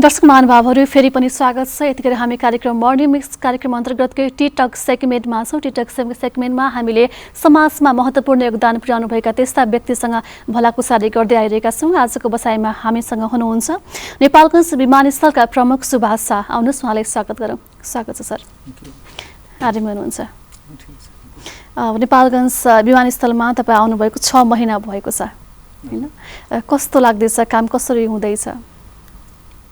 दर्शक महानुभावहरू फेरि पनि स्वागत छ। यतिखेर हामी कार्यक्रम मर्निङ मिक्स कार्यक्रम अन्तर्गतकै टिकटक सेगमेन्टमा छौँ। टिकटक सेगमेन्टमा हामीले समाजमा महत्त्वपूर्ण योगदान पुर्याउनुभएका त्यस्ता व्यक्तिसँग भलाकुसारी गर्दै आइरहेका छौँ। आजको बसाइमा हामीसँग हुनुहुन्छ नेपालगञ्ज विमानस्थलका प्रमुख सुभाष शाह। आउनुहोस् उहाँलाई स्वागत गरौँ। स्वागत छ सर। आरामै हुनुहुन्छ? नेपालगञ्ज विमानस्थलमा तपाईँ आउनुभएको 6 महिना भएको छ हैन? कस्तो लाग्दैछ? काम कसरी हुँदैछ?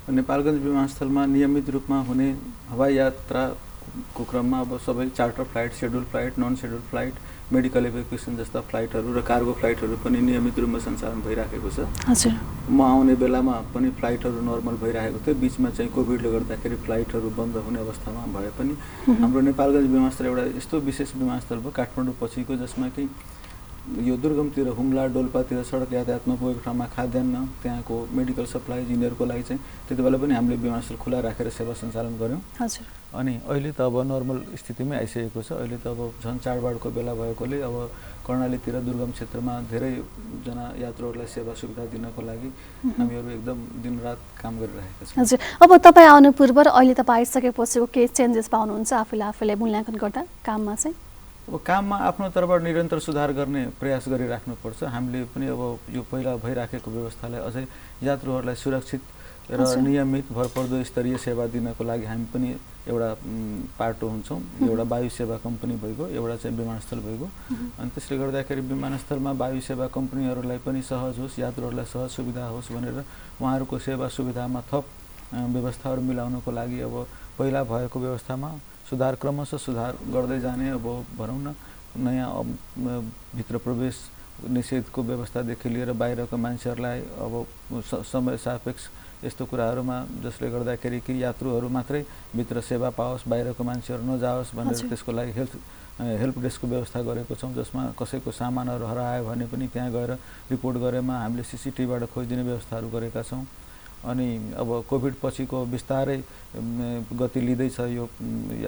नेपालगञ्ज विमानस्थलमा नियमित रूपमा हुने हवाई यात्राको क्रममा अब सबै charter flight, schedule flight, non schedule flight, medical evacuation जस्ता फ्लाइटहरू र कार्गो फ्लाइटहरू पनि नियमित रूपमा सञ्चालन भइराखेको छ। हजुर। म आउने बेलामा पनि फ्लाइटहरू नर्मल भइरहेको थियो। बिचमा चाहिँ कोभिडले गर्दाखेरि फ्लाइटहरू बन्द हुने अवस्थामा भए पनि हाम्रो नेपालगञ्ज विमानस्थल एउटा यस्तो विशेष विमानस्थल भयो काठमाडौँ पछिको, जसमा कि यो दुर्गमतिर हुम्ला डोल्पातिर सडक यातायात नपुगेको ठाउँमा खाद्यान्न, त्यहाँको मेडिकल सप्लाई यिनीहरूको लागि चाहिँ त्यति बेला पनि हामीले विमानस्थल खुला राखेर सेवा सञ्चालन गऱ्यौँ। हजुर। अनि अहिले त अब नर्मल स्थितिमै आइसकेको छ। अहिले त अब झन् चाडबाडको बेला भएकोले अब कर्णालीतिर दुर्गम क्षेत्रमा धेरैजना यात्रुहरूलाई सेवा सुविधा दिनको लागि हामीहरू एकदम दिनरात काम गरिरहेका छौँ। हजुर। अब तपाईँ आउनु पूर्व र अहिले तपाईँ आइसकेपछिको केही चेन्जेस पाउनुहुन्छ आफूलाई मूल्याङ्कन गर्दा काममा चाहिँ? अब काममा आफ्नो तर्फबाट निरन्तर सुधार गर्ने प्रयास गरिराख्नुपर्छ। हामीले पनि अब यो पहिला भइराखेको व्यवस्थालाई अझै यात्रुहरूलाई सुरक्षित र नियमित भरपर्दो स्तरीय सेवा दिनको लागि हामी पनि एउटा पाटो हुन्छौँ। एउटा वायु सेवा कम्पनी भइगयो, एउटा चाहिँ विमानस्थल भइगयो। अनि त्यसले गर्दाखेरि विमानस्थलमा वायु सेवा कम्पनीहरूलाई पनि सहज होस्, यात्रुहरूलाई सहज सुविधा होस् भनेर उहाँहरूको सेवा सुविधामा थप व्यवस्थाहरू मिलाउनको लागि अब पहिला भएको व्यवस्थामा क्रमशः सुधार गर्दै जाने। अब भनौँ न नयाँ भित्र प्रवेश निषेधको व्यवस्थादेखि लिएर बाहिरको मान्छेहरूलाई अब समय सापेक्ष यस्तो कुराहरूमा जसले गर्दाखेरि कि यात्रुहरू मात्रै भित्र सेवा पाओस्, बाहिरको मान्छेहरू नजाओस् भनेर त्यसको लागि हेल्प डेस्कको व्यवस्था गरेको छौँ, जसमा कसैको सामानहरू हरायो भने पनि त्यहाँ गएर रिपोर्ट गरेमा हामीले CCTVबाट खोजिदिने व्यवस्थाहरू गरेका छौँ। अनि अब कोभिड पछिको बिस्तारै गति लिँदैछ यो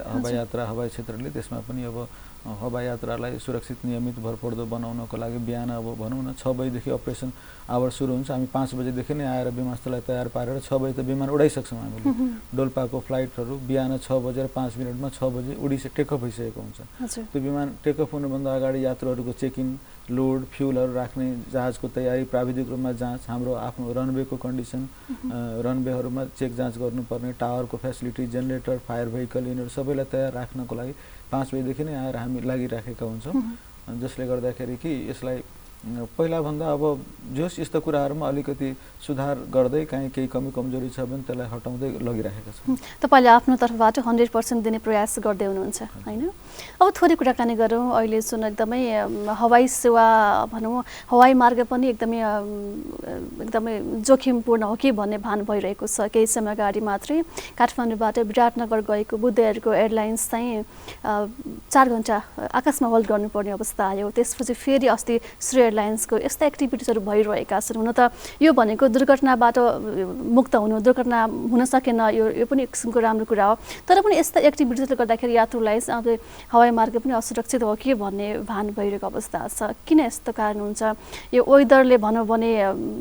हवाई यात्रा, हवाई क्षेत्रले। त्यसमा पनि अब हवाई यात्रालाई सुरक्षित नियमित भरपर्दो बनाउनको लागि बिहान अब भनौँ न 6 बजीदेखि अपरेसन आवर सुरु हुन्छ। हामी 5 बजेदेखि नै आएर विमानस्थललाई तयार पारेर 6 बजी त विमान उडाइसक्छौँ हामीले। डोल्पाको फ्लाइटहरू बिहान 6:05 6 बजे टेकअफ भइसकेको हुन्छ। त्यो विमान टेकअफ हुनुभन्दा अगाडि यात्रुहरूको चेकिङ, लोड, फ्युलहरू राख्ने, जहाजको तयारी, प्राविधिक रूपमा जाँच, हाम्रो आफ्नो रनवेको कन्डिसन, रनवेहरूमा चेक जाँच गर्नुपर्ने, टावरको फेसिलिटी, जेनेरेटर, फायर भेहिकल यिनीहरू सबैलाई तयार राख्नको लागि 5 बजेदेखि नै आएर हामी लागिराखेका हुन्छौँ। जसले गर्दाखेरि कि यसलाई पहिलाभन्दा अब जोस् यस्तो कुराहरूमा अलिकति सुधार गर्दै काहीँ केही कमी कमजोरी छ भने त्यसलाई हटाउँदै लगिराखेका छौँ। तपाईँले आफ्नो तर्फबाट 100% दिने प्रयास गर्दै हुनुहुन्छ हैन? अब थोरै कुराकानी गरौँ। अहिले जुन एकदमै हवाई सेवा भनौँ, हवाई मार्ग पनि एकदमै जोखिमपूर्ण हो कि भन्ने भान भइरहेको छ। केही समय अगाडि मात्रै काठमाडौँबाट विराटनगर गएको बुद्ध एयरको एयरलाइन्स चाहिँ 4 घण्टा आकाशमा होल्ड गर्नुपर्ने अवस्था आयो। त्यसपछि फेरि अस्ति श्री एयरलाइन्सको यस्ता एक्टिभिटिजहरू भइरहेका छन्। हुन त यो भनेको दुर्घटनाबाट मुक्त हुनु, दुर्घटना हुन सकेन, यो पनि एक किसिमको राम्रो कुरा हो। तर पनि यस्ता एक्टिभिटिजले गर्दाखेरि यात्रुलाई हवाई मार्ग पनि असुरक्षित हो कि भन्ने भान भइरहेको अवस्था छ। किन यस्तो कारण हुन्छ? यो वेदरले भनौँ भने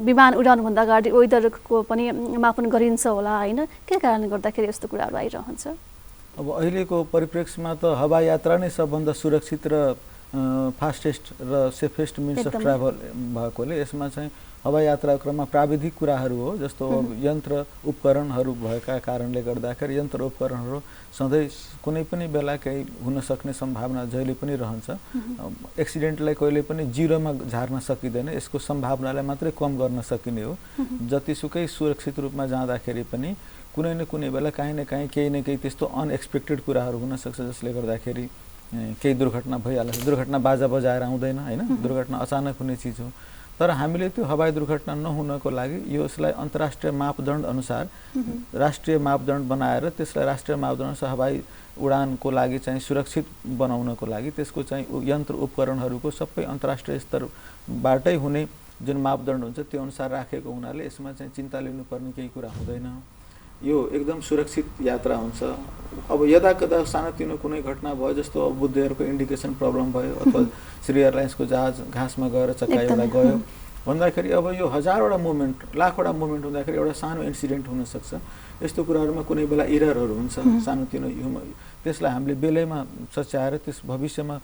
विमान उडाउनुभन्दा अगाडि वेदरको पनि मापन गरिन्छ होला हैन? के कारणले गर्दाखेरि यस्तो कुराहरू आइरहन्छ? अब अहिलेको परिप्रेक्ष्यमा त हवाई यात्रा नै सबभन्दा सुरक्षित र फास्टेस्ट र सेफेस्ट मिन्स अफ ट्राभल भएकोले यसमा चाहिँ हवाई यात्रा क्रममा प्राविधिक कुराहरू हो, जस्तो यन्त्र उपकरणहरू भएका कारणले गर्दाखेरि यन्त्र उपकरणहरू सधैँ कुनै पनि बेला केही हुन सक्ने सम्भावना जहिले पनि रहन्छ। एक्सिडेन्टलाई कहिले पनि जिरोमा झार्न सकिँदैन, यसको सम्भावनालाई मात्रै कम गर्न सकिने हो। जतिसुकै सुरक्षित रूपमा जाँदाखेरि पनि कुनै न कुनै बेला काहीँ न काहीँ केही न केही त्यस्तो अनएक्सपेक्टेड कुराहरू हुनसक्छ जसले गर्दाखेरि केही दुर्घटना भइहाल्छ। दुर्घटना बाजा बजाएर आउँदैन हैन, दुर्घटना अचानक हुने चिज हो। तर हामीले त्यो हवाई दुर्घटना नहुनको लागि यसलाई अन्तर्राष्ट्रिय मापदण्ड अनुसार राष्ट्रिय मापदण्ड बनाएर त्यसलाई राष्ट्रिय मापदण्ड अनुसार हवाई उडानको लागि चाहिँ सुरक्षित बनाउनको लागि त्यसको चाहिँ यन्त्र उपकरणहरूको सबै अन्तर्राष्ट्रिय स्तरबाटै हुने जुन मापदण्ड हुन्छ त्यो अनुसार राखेको हुनाले यसमा चाहिँ चिन्ता लिनुपर्ने केही कुरा हुँदैन। यो एकदम सुरक्षित यात्रा हुन्छ। अब यदाकदा सानोतिनो कुनै घटना भयो, जस्तो बुद्ध एयरको इन्डिकेसन प्रब्लम भयो अथवा श्री एयरलाइन्सको जहाज घाँसमा गएर चक्का एउटा गयो, भन्दाखेरि अब यो हजारवटा मुभमेन्ट लाखवटा मुभमेन्ट हुँदाखेरि एउटा सानो इन्सिडेन्ट हुनसक्छ। यस्तो कुराहरूमा कुनै बेला इररहरू हुन्छ सानोतिनो त्यसलाई हामीले बेलैमा सच्याएर त्यस भविष्यमा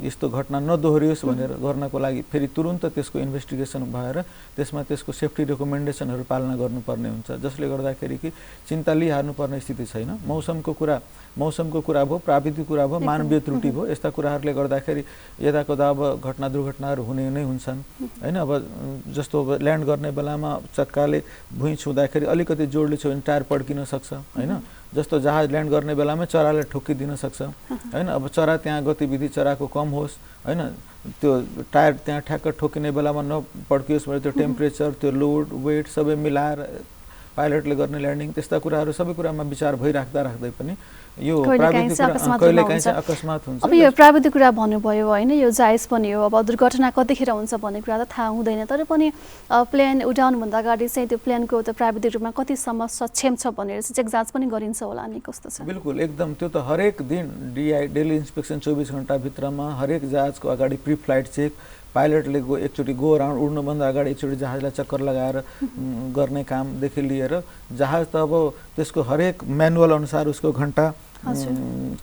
यस्तो घटना नदोहोरियोस् भनेर गर्नको लागि फेरि तुरुन्त त्यसको इन्भेस्टिगेसन भएर त्यसमा त्यसको सेफ्टी रेकमेन्डेसनहरू पालना गर्नुपर्ने हुन्छ, जसले गर्दाखेरि कि चिन्ता लिइहाल्नुपर्ने स्थिति छैन। मौसमको कुरा भयो, प्राविधिक कुरा भयो, मानवीय त्रुटि भयो, यस्ता कुराहरूले गर्दाखेरि यदाकदा अब घटना दुर्घटनाहरू हुने नै हुन्छन् हैन। अब जस्तो अब ल्यान्ड गर्ने बेलामा चक्काले भुइँ छुँदाखेरि अलिकति जोडले छुयो भने टायर पड्किन सक्छ हैन। जस्तो जहाज ल्यान्ड गर्ने बेलामा चराले ठोकिदिन सक्छ हैन। अब चरा त्यहाँ गतिविधि चराको कम होस् हैन, त्यो टायर त्यहाँ ठ्याक्क ठोकिने बेलामा नपड्कियोस् भने त्यो टेम्परेचर, त्यो लोड, वेट सबै मिलाएर पाइलटले गर्ने ल्यान्डिङ, त्यस्ता कुराहरू सबै कुरामा विचार भइराख्दै पनि यो प्राविधिक कहिलेकाहीँ चाहिँ अकस्मात हुन्छ। अब यो प्राविधिक कुरा भन्नुभयो होइन, यो जायज पनि हो। अब दुर्घटना कतिखेर हुन्छ भन्ने कुरा त थाहा हुँदैन, तर पनि प्लेन उडाउनुभन्दा अगाडि चाहिँ त्यो प्लेनको त्यो प्राविधिक रूपमा कतिसम्म सक्षम छ भनेर चाहिँ जाँच पनि गरिन्छ होला नि, कस्तो छ? बिल्कुल एकदम, त्यो त हरेक दिन डेली इन्सपेक्सन 24 घण्टाभित्रमा हरेक जहाजको अगाडि प्री फ्लाइट चेक, पाइलटले एकचोटि गो अराउन्ड उड्नुभन्दा अगाडि एकचोटि जहाजलाई चक्कर लगाएर गर्ने कामदेखि लिएर जहाज त अब त्यसको हरेक म्यानुअल अनुसार उसको घन्टा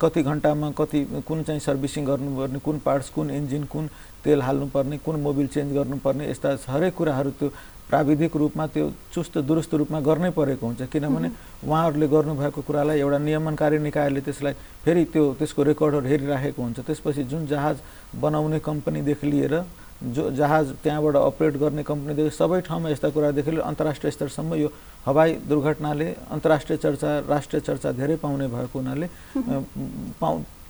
कति घन्टामा कुन चाहिँ सर्भिसिङ गर्नुपर्ने, कुन पार्ट्स, कुन इन्जिन, कुन तेल हाल्नुपर्ने, कुन मोबिल चेन्ज गर्नुपर्ने, यस्ता हरेक कुराहरू त्यो प्राविधिक रूपमा त्यो चुस्त दुरुस्त रूपमा गर्नै परेको हुन्छ। किनभने उहाँहरूले गर्नुभएको कुरालाई एउटा नियमनकारी निकायले त्यसलाई फेरि त्यसको रेकर्डहरू हेरिराखेको हुन्छ। त्यसपछि जुन जहाज बनाउने कम्पनीदेखि लिएर जो जहाज त्यहाँबाट अपरेट गर्ने कम्पनीदेखि सबै ठाउँमा यस्ता कुरादेखि लिएर अन्तर्राष्ट्रिय स्तरसम्म यो हवाई दुर्घटनाले अन्तर्राष्ट्रिय चर्चा, राष्ट्रिय चर्चा धेरै पाउने भएको हुनाले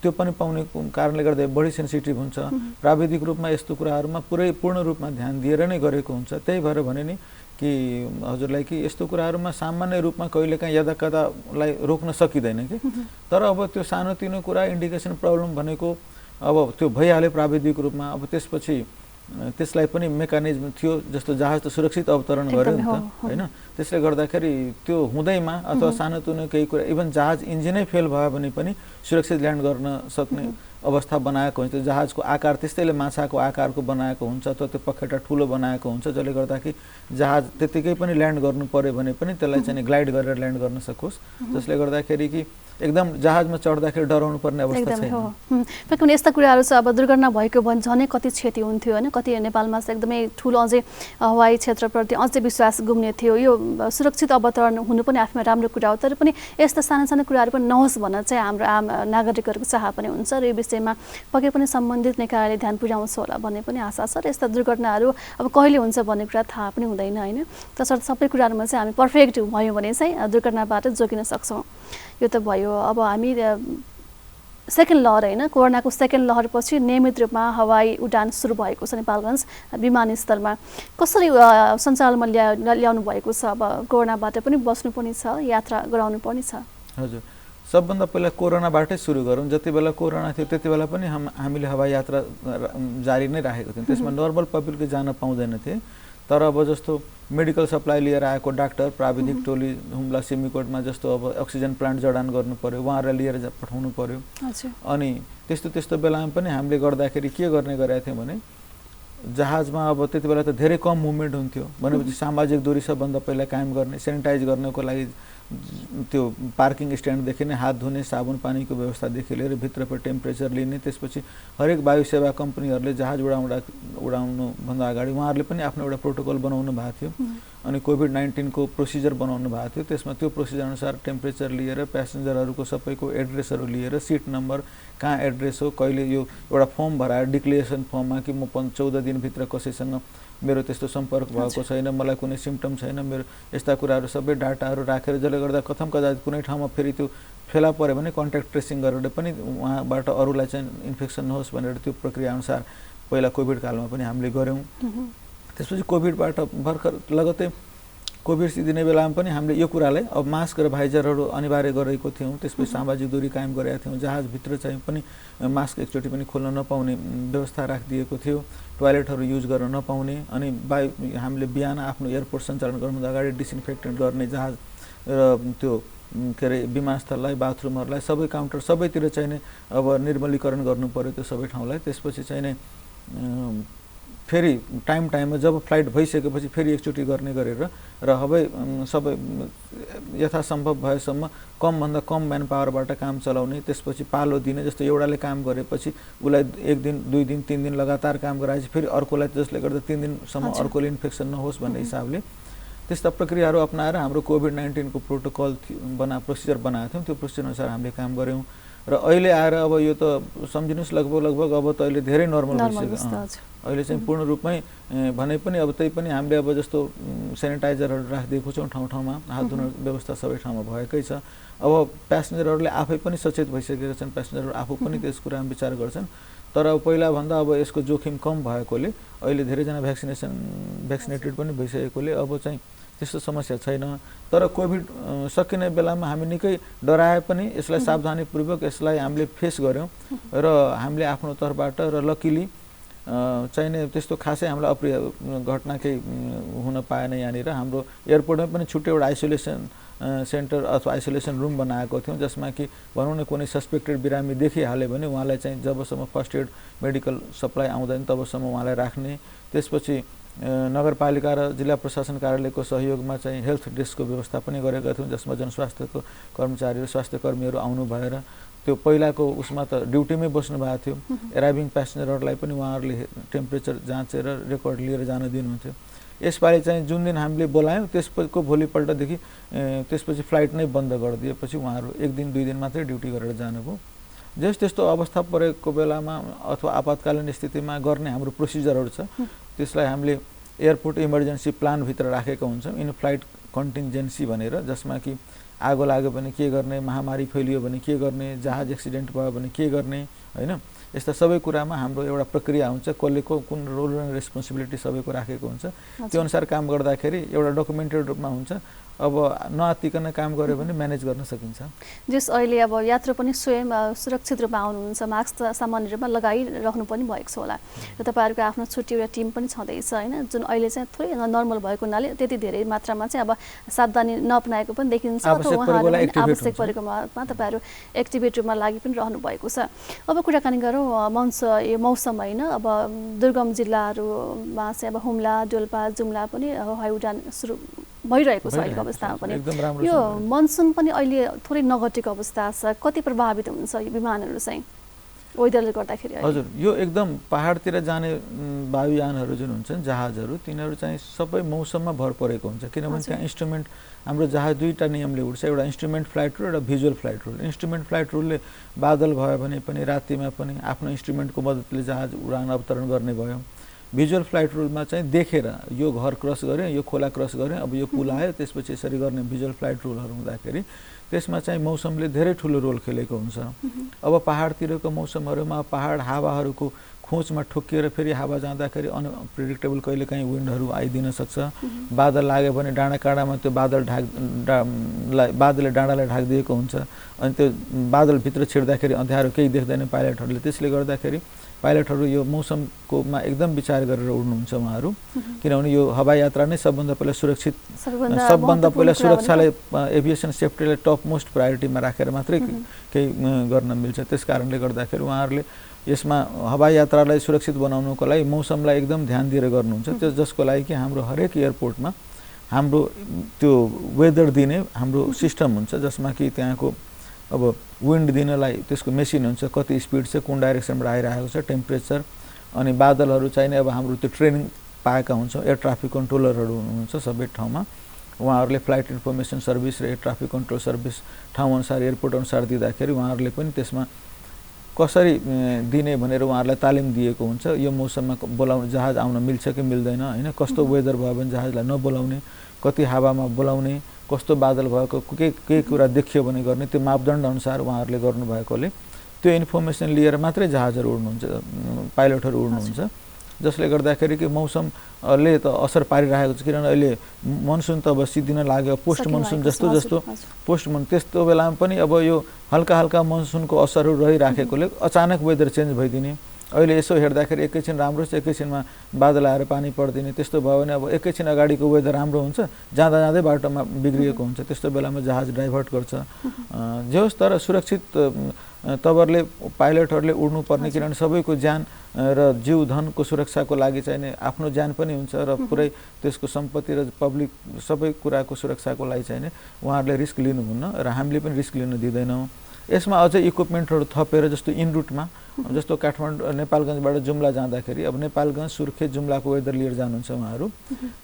त्यो पनि पाउने कारणले गर्दा बढी सेन्सिटिभ हुन्छ। प्राविधिक रूपमा यस्तो कुराहरूमा पूर्ण रूपमा ध्यान दिएर नै गरेको हुन्छ। त्यही भएर भने नि कि हजुरलाई कि यस्तो कुराहरूमा सामान्य रूपमा कहिलेकाहीँ यदाकदालाई रोक्न सकिँदैन कि, तर अब त्यो सानोतिनो कुरा इन्डिकेसन प्रब्लम भनेको अब त्यो भइहाल्यो प्राविधिक रूपमा। अब त्यसपछि त्यसलाई पनि मेकानिजम थियो, जस्तो जहाज त सुरक्षित अवतरण गर्यो नि त हैन। त्यसले गर्दाखेरि त्यो हुँदैमा अथवा सानोतिनो केही कुरा, इभन जहाज इन्जिनै फेल भयो भने पनि सुरक्षित ल्यान्ड गर्न सक्ने अवस्था बनाएको हुन्छ। जहाजको आकार त्यस्तैले माछाको आकारको बनाएको हुन्छ अथवा त्यो पखेटा ठुलो बनाएको हुन्छ, जसले गर्दाखेरि जहाज त्यतिकै पनि ल्यान्ड गर्नु पर्यो भने पनि त्यसलाई चाहिँ ग्लाइड गरेर ल्यान्ड गर्न सकोस्, जसले गर्दाखेरि कि एकदम जहाजमा चढ्दाखेरि डराउनु पर्ने अवस्था छैन। किनभने यस्ता कुराहरू चाहिँ अब दुर्घटना भएको भने झनै कति क्षति हुन्थ्यो होइन। कति नेपालमा चाहिँ एकदमै ठुलो अझै हवाई क्षेत्रप्रति अझै विश्वास गुम्ने थियो। यो सुरक्षित अवतरण हुनु पनि आफैमा राम्रो कुरा हो, तर पनि यस्ता साना साना कुराहरू पनि नहोस् भन्न चाहिँ हाम्रो आम नागरिकहरूको चाह पनि हुन्छ र यो विषयमा पक्कै पनि सम्बन्धित निकायले ध्यान पुर्याउँछ होला भन्ने पनि आशा छ। र यस्ता दुर्घटनाहरू अब कहिले हुन्छ भन्ने कुरा थाहा पनि हुँदैन होइन। तसर्थ सबै कुराहरूमा चाहिँ हामी पर्फेक्ट भयौँ भने चाहिँ दुर्घटनाबाट जोगिन सक्छौँ। यो त भयो। अब हामी सेकेन्ड लहर होइन, कोरोनाको सेकेन्ड लहरपछि नियमित रूपमा हवाई उडान सुरु भएको छ नेपालगञ्ज विमानस्थलमा। कसरी सञ्चालनमा ल्याउनु भएको छ? अब कोरोनाबाट पनि बस्नु पनि छ, यात्रा गराउनु पनि छ। हजुर, सबभन्दा पहिला कोरोनाबाटै सुरु गरौँ। जति बेला कोरोना थियो त्यति बेला पनि हामीले हवाई यात्रा जारी नै राखेको थियौँ। त्यसमा नर्मल पब्लिकले जान पाउँदैन थिए, तर अब जस्तो मेडिकल सप्लाई लिएर आएको डाक्टर, प्राविधिक टोली हुम्ला सिमीकोटमा जस्तो अब अक्सिजन प्लान्ट जडान गर्नु पर्यो, उहाँहरूलाई लिएर पठाउनु पर्यो। अनि त्यस्तो बेलामा पनि हामीले गर्दाखेरि के गर्ने गरेका थियौँ भने जहाजमा अब त्यति बेला त धेरै कम मुभमेन्ट हुन्थ्यो भनेपछि सामाजिक दूरी सबभन्दा पहिला कायम गर्ने, सेनिटाइज गर्नको लागि त्यो पार्किङ स्ट्यान्डदेखि नै हात धुने, साबुन पानीको व्यवस्थादेखि लिएर भित्रको टेम्परेचर लिने। त्यसपछि हरेक वायु सेवा कम्पनीहरूले जहाज उडाउनुभन्दा अगाडि उहाँहरूले पनि आफ्नो एउटा प्रोटोकल बनाउनु भएको थियो अनि कोभिड-19 को प्रोसिजर बनाउनु भएको थियो। त्यसमा त्यो प्रोसिजर अनुसार टेम्परेचर लिएर प्यासेन्जरहरूको सबैको एड्रेसहरू लिएर सिट नम्बर, कहाँ एड्रेस हो, कहिले यो एउटा फर्म भराएर डिक्लेरेसन फर्ममा कि म 14 दिनभित्र कसैसँग मेरो त्यस्तो सम्पर्क भएको छैन, मलाई कुनै सिम्पटम छैन, मेरो यस्ता कुराहरू सबै डाटाहरू राखेर, जसले गर्दा कथम कदाचित कुनै ठाउँमा फेरि त्यो फेला पऱ्यो भने कन्ट्याक्ट ट्रेसिङ गरेर पनि उहाँबाट अरूलाई चाहिँ इन्फेक्सन नहोस् भनेर त्यो प्रक्रिया अनुसार पहिला कोभिड कालमा पनि हामीले गऱ्यौँ। त्यसपछि कोभिडबाट भर्खर लगत्तै कोभिड सिद्धिने बेलामा पनि हामीले यो कुरालाई अब मास्क र भाइजरहरू अनिवार्य गरेको थियौँ। त्यसपछि सामाजिक दूरी कायम गरेका थियौँ। जहाजभित्र चाहिँ पनि मास्क एकचोटि पनि खोल्न नपाउने व्यवस्था राखिदिएको थियो, टोयलेटहरू युज गर्न नपाउने, अनि हामीले बिहान आफ्नो एयरपोर्ट सञ्चालन गर्नुभन्दा अगाडि डिसइन्फेक्टेन्ट गर्ने जहाज र त्यो के अरे विमानस्थललाई, बाथरुमहरूलाई, सबै काउन्टर सबैतिर चाहिँ नै अब निर्मलीकरण गर्नु पर्यो त्यो सबै ठाउँलाई। त्यसपछि चाहिँ नै फेरि टाइममा जब फ्लाइट भइसकेपछि फेरि एकचोटि गर्ने गरेर र सबै यथासम्भव भएसम्म कमभन्दा कम म्यान पावरबाट काम चलाउने, त्यसपछि पालो दिने। जस्तो एउटाले काम गरेपछि उसलाई 1 दिन 2 दिन 3 दिन लगातार काम गराएपछि फेरि अर्कोलाई, जसले गर्दा 3 दिनसम्म अर्कोले इन्फेक्सन नहोस् भन्ने हिसाबले त्यस्ता प्रक्रियाहरू अपनाएर हाम्रो कोभिड-19 को प्रोटोकल प्रोसिजर बनाएको थियौँ। त्यो प्रोसिजर अनुसार हामीले काम गऱ्यौँ र अहिले आएर अब यो त सम्झिनुहोस् लगभग अब त अहिले धेरै नर्मल भइसक्यो। अहिले चाहिँ पूर्ण रूपमै भने पनि अब त्यही पनि हामीले अब जस्तो सेनिटाइजरहरू राखिदिएको छौँ ठाउँ ठाउँमा, हात धुने व्यवस्था सबै ठाउँमा भएकै छ। अब प्यासेन्जरहरूले आफै पनि सचेत भइसकेका छन्, प्यासेन्जरहरू आफू पनि त्यस कुरामा विचार गर्छन्। तर अब पहिलाभन्दा अब यसको जोखिम कम भएकोले अहिले धेरैजना भ्याक्सिनेटेड पनि भइसकेकोले अब चाहिँ त्यस्तो समस्या छैन। तर कोभिड सकिने बेलामा हामी निकै डराए पनि यसलाई सावधानीपूर्वक यसलाई हामीले फेस गऱ्यौँ र हामीले आफ्नो तर्फबाट र लकिली चाहिने त्यस्तो खासै हामीलाई अप्रिय घटना केही हुन पाएन। यहाँनिर हाम्रो एयरपोर्टमा पनि छुट्टै एउटा आइसोलेसन सेन्टर अथवा आइसोलेसन रुम बनाएको थियौँ, जसमा कि भनौँ न कुनै सस्पेक्टेड बिरामी देखिहाल्यो भने उहाँलाई चाहिँ जबसम्म फर्स्ट एड मेडिकल सप्लाई आउँदैन तबसम्म उहाँलाई राख्ने। त्यसपछि नगरपालिका र जिल्ला प्रशासन कार्यालयको सहयोगमा चाहिँ हेल्थ डेस्कको व्यवस्था पनि गरेका थियौँ, जसमा जनस्वास्थ्यको कर्मचारीहरू स्वास्थ्य कर्मीहरू आउनु भएर त्यो पहिलाको उसमा त ड्युटीमै बस्नु भएको थियो। एराइभिङ प्यासेन्जरहरूलाई पनि उहाँहरूले टेम्परेचर जाँचेर रेकर्ड लिएर जान दिनुहुन्थ्यो। यसपालि चाहिँ जुन दिन हामीले बोलायौँ त्यसको भोलिपल्टदेखि त्यसपछि फ्लाइट नै बन्द गरिदिएपछि उहाँहरू 1 दिन 2 दिन मात्रै ड्युटी गरेर जानुभयो। त्यस्तो अवस्था परेको बेलामा अथवा आपतकालीन स्थितिमा गर्ने हाम्रो प्रोसिजरहरू छ, त्यसलाई हामीले एयरपोर्ट इमर्जेन्सी प्लानभित्र राखेका हुन्छौँ, इन फ्लाइट कन्टिन्जेन्सी भनेर, जसमा कि आगो लाग्यो भने के गर्ने, महामारी फैलियो भने के गर्ने, जहाज एक्सिडेन्ट भयो भने के गर्ने, होइन। यस्ता सबै कुरामा हाम्रो एउटा प्रक्रिया हुन्छ, कसले कुन रोल एन्ड रेस्पोन्सिबिलिटी सबैको राखेको हुन्छ। त्यो अनुसार काम गर्दाखेरि एउटा डकुमेन्टेड रूपमा हुन्छ। अब नआत्तिकन काम गर्यो भने म्यानेज गर्न सकिन्छ। जस अहिले अब यात्रु पनि स्वयं सुरक्षित रूपमा आउनुहुन्छ, मास्क त सामान्य रूपमा लगाइराख्नु पनि भएको छ होला र तपाईँहरूको आफ्नो छुट्टी एउटा टिम पनि छँदैछ, होइन, जुन अहिले चाहिँ थोरै नर्मल भएको हुनाले त्यति धेरै मात्रामा चाहिँ अब सावधानी नअपनाएको पनि देखिन्छ। उहाँहरू आवश्यक परेकोमा तपाईँहरू एक्टिभेट रूपमा लागि पनि रहनु भएको छ। अब कुराकानी गरौँ यो मौसम, होइन, अब दुर्गम जिल्लाहरूमा चाहिँ अब हुम्ला, डोल्पा, जुम्ला पनि हवाई उडान सुरु भइरहेको छ अहिलेको अवस्थामा पनि। यो मनसुन पनि अहिले थोरै नगटेको अवस्था छ, कति प्रभावित हुन्छ यो विमानहरू चाहिँ वेदरले गर्दाखेरि? हजुर, यो एकदम पहाडतिर जाने वायुयानहरू जुन हुन्छन्, जहाजहरू, तिनीहरू चाहिँ सबै मौसममा भर परेको हुन्छ। किनभने त्यहाँ इन्स्ट्रुमेन्ट, हाम्रो जहाज 2टा नियमले उड्छ, एउटा इन्स्ट्रुमेन्ट फ्लाइट रुल, एउटा visual flight rule. Instrument flight रुलले बादल भयो भने पनि रातिमा पनि आफ्नो इन्स्ट्रुमेन्टको मद्दतले जहाज उडान अवतरण गर्ने भयो। भिजुअल फ्लाइट रुलमा चाहिँ देखेर यो घर क्रस गऱ्यो, यो खोला क्रस गऱ्यो, अब यो पुल आयो, त्यसपछि यसरी गर्ने भिजुअल फ्लाइट रुलहरू हुँदाखेरि त्यसमा चाहिँ मौसमले धेरै ठुलो रोल खेलेको हुन्छ। अब पहाडतिरको मौसमहरूमा पहाड हावाहरूको खोजमा ठोकिएर फेरि हावा जाँदाखेरि अनप्रेडिक्टेबल कहिलेकाहीँ विन्डहरू आइदिन सक्छ। बादल लाग्यो भने डाँडाकाँडामा त्यो बादलले डाँडालाई ढाकिदिएको हुन्छ, अनि त्यो बादलभित्र छिर्दाखेरि अँध्यारो केही देख्दैन पाइलटहरूले। त्यसले गर्दाखेरि पाइलटहरू यो मौसमकोमा एकदम विचार गरेर उड्नुहुन्छ उहाँहरू, किनभने यो हवाई यात्रा नै सबभन्दा पहिला सुरक्षालाई, एभिएसन सेफ्टीलाई टप मोस्ट प्रायोरिटीमा राखेर मात्रै केही गर्न मिल्छ। त्यस कारणले गर्दाखेरि उहाँहरूले यसमा हवाई यात्रालाई सुरक्षित बनाउनको लागि मौसमलाई एकदम ध्यान दिएर गर्नुहुन्छ। त्यो जसको लागि कि हाम्रो हरेक एयरपोर्टमा हाम्रो त्यो वेदर दिने हाम्रो सिस्टम हुन्छ, जसमा कि त्यहाँको अब विन्ड दिनलाई त्यसको मेसिन हुन्छ, कति स्पिड छ, कुन डाइरेक्सनबाट आइरहेको छ, टेम्परेचर, अनि बादलहरू चाहिने अब हाम्रो त्यो ट्रेनिङ पाएका हुन्छौँ। एयर ट्राफिक कन्ट्रोलरहरू हुनुहुन्छ सबै ठाउँमा, उहाँहरूले फ्लाइट इन्फर्मेसन सर्भिस र एयर ट्राफिक कन्ट्रोल सर्भिस ठाउँअनुसार एयरपोर्ट अनुसार दिँदाखेरि उहाँहरूले पनि त्यसमा कसरी दिने भनेर उहाँहरूलाई तालिम दिएको हुन्छ। यो मौसममा बोलाउने जहाज आउन मिल्छ कि मिल्दैन, होइन, कस्तो वेदर भयो भने जहाजलाई नबोलाउने, कति हावामा बोलाउने, कस्तो बादल भएको केही कुरा देखियो भने गर्ने, त्यो मापदण्ड अनुसार उहाँहरूले गर्नुभएकोले त्यो इन्फर्मेसन लिएर मात्रै जहाजहरू उड्नुहुन्छ, पाइलटहरू उड्नुहुन्छ। जसले गर्दाखेरि कि मौसमले त असर पारिरहेको छ। किनभने अहिले मनसुन त अब सिद्धिन लाग्यो, पोस्ट मनसुन जस्तो पोस्ट मनसुन, त्यस्तो बेलामा पनि अब यो हल्का हल्का मनसुनको असरहरू रहिराखेकोले अचानक वेदर चेन्ज भइदिने। अहिले यसो हेर्दाखेरि एकैछिन राम्रो छ, एकैछिनमा बादल आएर पानी परिदिने, त्यस्तो भयो भने अब एकैछिन अगाडिको वेदर राम्रो हुन्छ, जाँदा जाँदै बाटोमा बिग्रिएको हुन्छ, त्यस्तो बेलामा जहाज डाइभर्ट गर्छ। जे होस्, तर सुरक्षित तवरले पाइलटहरूले उड्नुपर्ने, किनभने सबैको ज्यान र जीव धनको सुरक्षाको लागि चाहिने आफ्नो ज्यान पनि हुन्छ र पुरै त्यसको सम्पत्ति र पब्लिक सबै कुराको सुरक्षाको लागि चाहिने उहाँहरूले रिस्क लिनुहुन्न र हामीले पनि रिस्क लिन दिँदैनौँ। यसमा अझै इक्विपमेन्टहरू थपेर जस्तो इन रुटमा जस्तो काठमाडौँ नेपालगञ्जबाट जुम्ला जाँदाखेरि अब नेपालगञ्ज सुर्खेत जुम्लाको वेदर लिएर जानुहुन्छ उहाँहरू,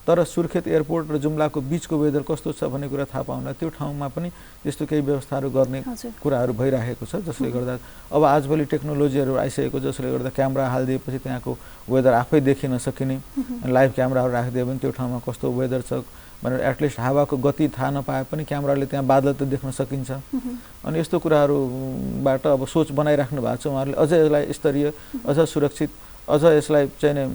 तर सुर्खेत एयरपोर्ट र जुम्लाको बिचको वेदर कस्तो छ भन्ने कुरा थाहा पाउन त्यो ठाउँमा पनि यस्तो केही व्यवस्थाहरू गर्ने कुराहरू भइरहेको छ, जसले गर्दा अब आजभोलि टेक्नोलोजीहरू आइसकेको जसले गर्दा क्यामेरा हालिदिएपछि त्यहाँको वेदर आफै देखिन सकिने, लाइभ क्यामेराहरू राखिदियो भने त्यो ठाउँमा कस्तो वेदर छ भनेर एटलिस्ट हावाको गति थाहा नपाए पनि क्यामेराले त्यहाँ बादल त देख्न सकिन्छ। अनि यस्तो कुराहरूबाट अब सोच बनाइराख्नु भएको छ उहाँहरूले, अझ यसलाई स्तरीय, अझ सुरक्षित, अझ यसलाई चाहिँ